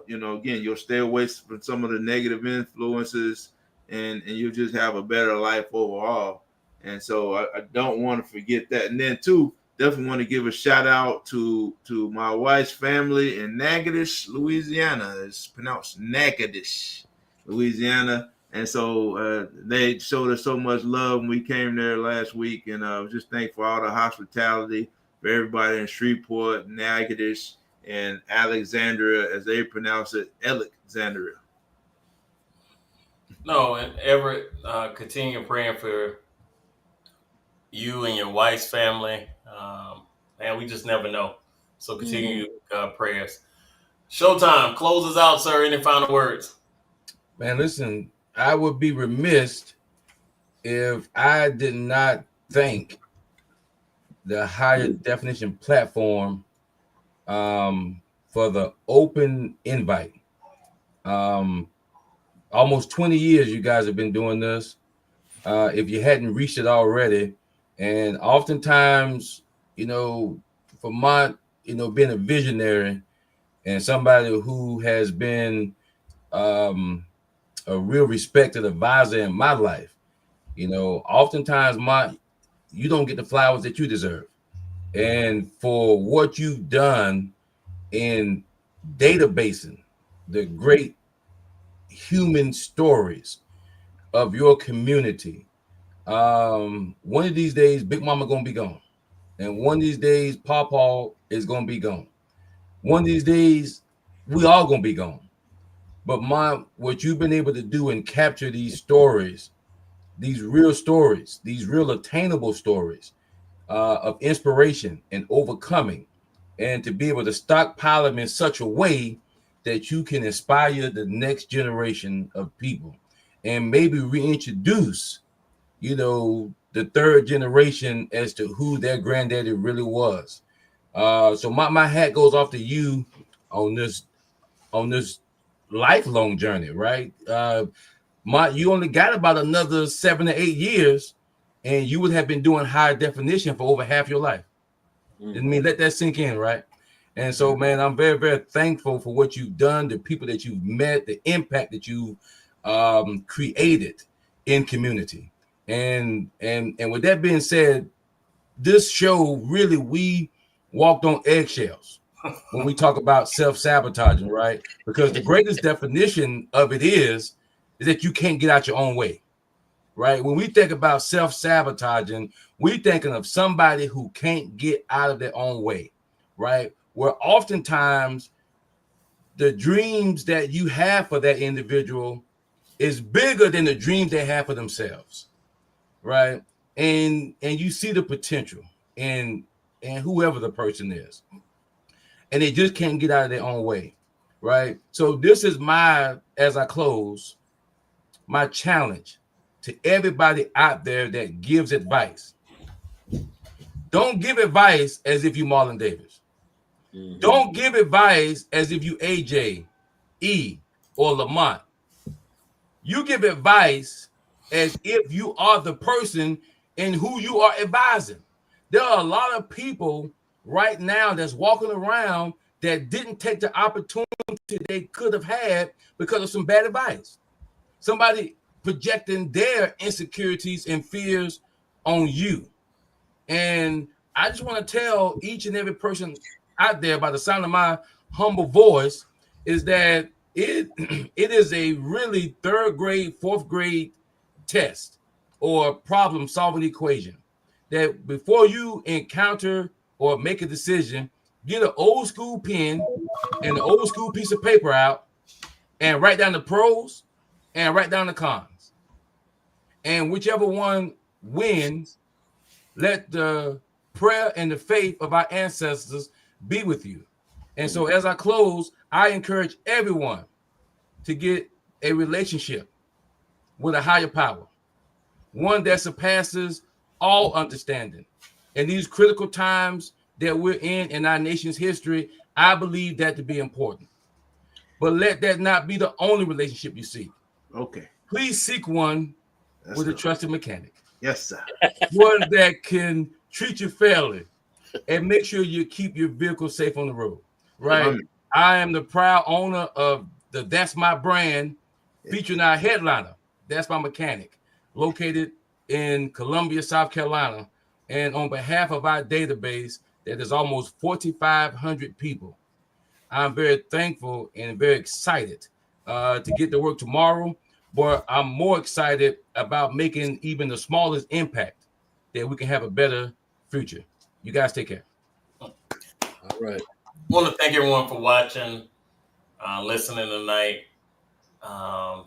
you'll stay away from some of the negative influences, and you'll just have a better life overall. And so I don't want to forget that. And then too, definitely want to give a shout out to my wife's family in Natchitoches, Louisiana. It's pronounced Natchitoches, Louisiana. And so they showed us so much love when we came there last week, and I was just thankful for all the hospitality for everybody in Shreveport, Natchitoches, and Alexandria, as they pronounce it, Alexandria. No, and Everett, continue praying for you and your wife's family. Man, we just never know. So continue prayers. Showtime, close us out, sir. Any final words? Man, listen, I would be remiss if I did not thank the higher definition platform for the open invite. Almost 20 years you guys have been doing this. If you hadn't reached it already, and oftentimes, Vermont, being a visionary and somebody who has been a real respected advisor in my life, oftentimes you don't get the flowers that you deserve. And for what you've done in databasing the great human stories of your community, one of these days, Big Mama gonna be gone, and one of these days, Pawpaw is gonna be gone. One of these days, we all gonna be gone. But what you've been able to do and capture these stories, these real attainable stories of inspiration and overcoming, and to be able to stockpile them in such a way that you can inspire the next generation of people and maybe reintroduce, the third generation as to who their granddaddy really was. So my hat goes off to you on this lifelong journey, right? You only got about another 7 to 8 years, and you would have been doing high definition for over half your life. I mean, let that sink in, right? And so, man, I'm very, very thankful for what you've done, the people that you've met, the impact that you created in community. And with that being said, this show really, we walked on eggshells when we talk about self-sabotaging, right? Because the greatest definition of it is that you can't get out your own way, right? When we think about self-sabotaging, we're thinking of somebody who can't get out of their own way, right? Where oftentimes the dreams that you have for that individual is bigger than the dreams they have for themselves, right? And you see the potential in whoever the person is, and they just can't get out of their own way, right? So this is as I close, my challenge to everybody out there that gives advice. Don't give advice as if you Marlon Davis. Don't give advice as if you AJ, E, or Lamont. You give advice as if you are the person in who you are advising. There are a lot of people right now that's walking around that didn't take the opportunity they could have had because of some bad advice. Somebody projecting their insecurities and fears on you. And I just want to tell each and every person out there, by the sound of my humble voice, is that it is a really third grade, fourth grade test or problem solving equation that before you encounter or make a decision, get an old school pen and an old school piece of paper out and write down the pros and write down the cons. And whichever one wins, let the prayer and the faith of our ancestors be with you. And so as I close, I encourage everyone to get a relationship with a higher power, one that surpasses all understanding. In these critical times that we're in our nation's history, I believe that to be important. But let that not be the only relationship you seek. Okay. Please seek one with a trusted mechanic. Yes, sir. One that can treat you fairly and make sure you keep your vehicle safe on the road. Right. I am the proud owner of the That's My Brand, featuring our headliner, That's My Mechanic, located in Columbia, South Carolina. And on behalf of our database, that is almost 4,500 people, I'm very thankful and very excited to get to work tomorrow. But I'm more excited about making even the smallest impact that we can have a better future. You guys take care. All right. I want to thank everyone for watching, listening tonight.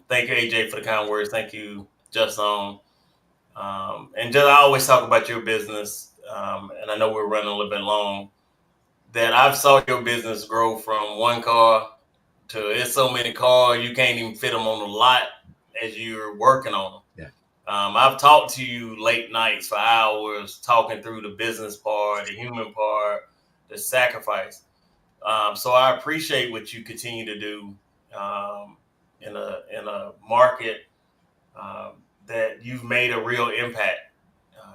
Thank you, AJ, for the kind words. Thank you, Justin. And just I always talk about your business, and I know we're running a little bit long. That I've saw your business grow from one car to it's so many cars you can't even fit them on the lot as you're working on them. Yeah. I've talked to you late nights for hours, talking through the business part, the human part, the sacrifice. So I appreciate what you continue to do in a market that you've made a real impact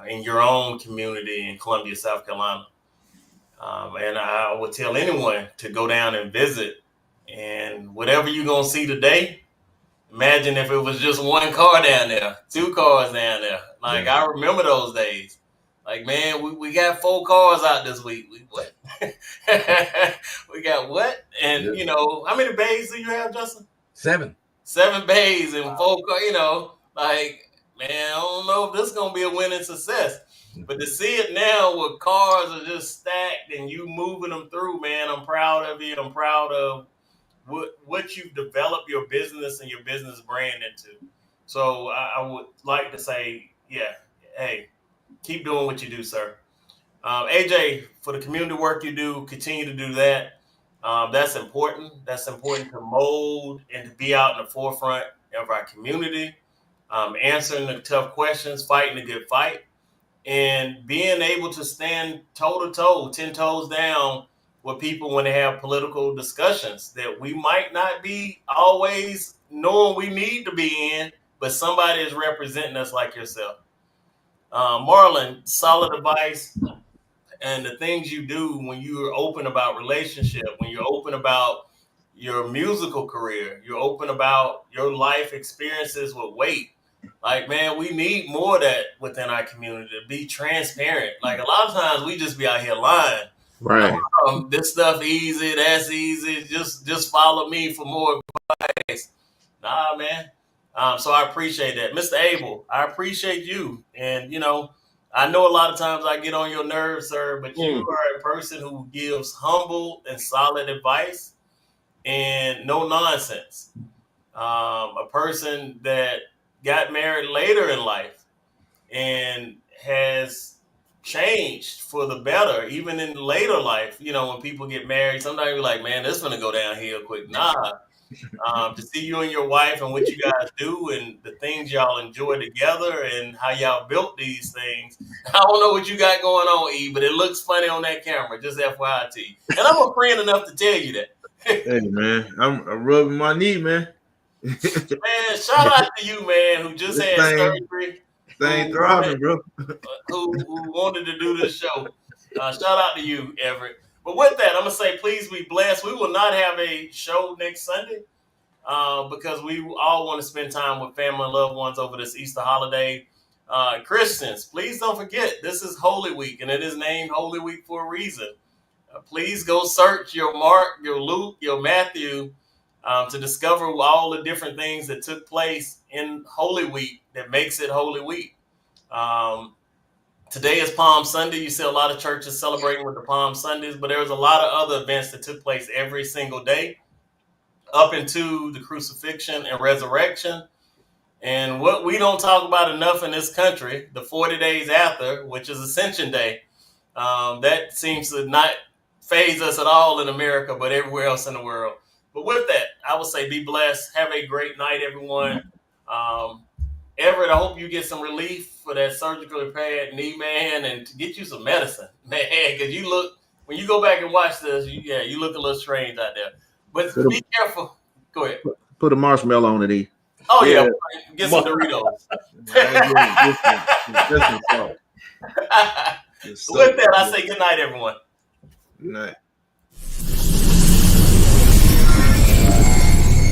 in your own community in Columbia, South Carolina. And I would tell anyone to go down and visit. And whatever you're going to see today, imagine if it was just one car down there, two cars down there. Like, I remember those days. Like, man, we got 4 cars out this week. We what? We got what? And, you know, how many bays do you have, Justin? 7. 7 bays and 4 cars, you know, like, man, I don't know if this is going to be a winning success. But to see it now where cars are just stacked and you moving them through, man, I'm proud of you. I'm proud of what you've developed your business and your business brand into. So I would like to say, yeah, hey, keep doing what you do, sir. AJ, for the community work you do, continue to do that. That's important. That's important to mold and to be out in the forefront of our community, answering the tough questions, fighting the good fight, and being able to stand toe to toe, 10 toes down with people when they have political discussions that we might not be always knowing we need to be in, but somebody is representing us like yourself. Marlon, solid advice. And the things you do when you're open about relationship, when you're open about your musical career, you're open about your life experiences with weight. Like, man, we need more of that within our community to be transparent. Like, a lot of times we just be out here lying. Right. This stuff easy, that's easy. Just follow me for more advice. Nah, man. So I appreciate that. Mr. Abel, I appreciate you. And, you know, I know a lot of times I get on your nerves, sir, but you are a person who gives humble and solid advice and no nonsense. A person that got married later in life and has changed for the better, even in later life. You know, when people get married, sometimes you're like, man, this is going to go downhill quick. Nah. To see you and your wife and what you guys do and the things y'all enjoy together and how y'all built these things. I don't know what you got going on, E, but it looks funny on that camera, just FYI to you. And I'm a friend enough to tell you that. Hey, man, I'm rubbing my knee, man. Man, shout out to you, man, who just had surgery. Thing throbbing, bro. Who wanted to do this show. Shout out to you, Everett. But with that, I'm going to say, please be blessed. We will not have a show next Sunday because we all want to spend time with family and loved ones over this Easter holiday. Christians, please don't forget, this is Holy Week, and it is named Holy Week for a reason. Please go search your Mark, your Luke, your Matthew to discover all the different things that took place in Holy Week that makes it Holy Week. Today is Palm Sunday. You see a lot of churches celebrating with the Palm Sundays, but there's a lot of other events that took place every single day up into the crucifixion and resurrection. And what we don't talk about enough in this country, the 40 days after, which is Ascension Day, that seems to not faze us at all in America, but everywhere else in the world. But with that, I would say be blessed. Have a great night, everyone. Everett, I hope you get some relief for that surgically repaired knee, man, and to get you some medicine, man, because you look, when you go back and watch this, you look a little strange out there. But be careful. Go ahead. Put a marshmallow on it, E. Oh, yeah. Get some Doritos. Just some salt. With that, I say good night, everyone. Good night.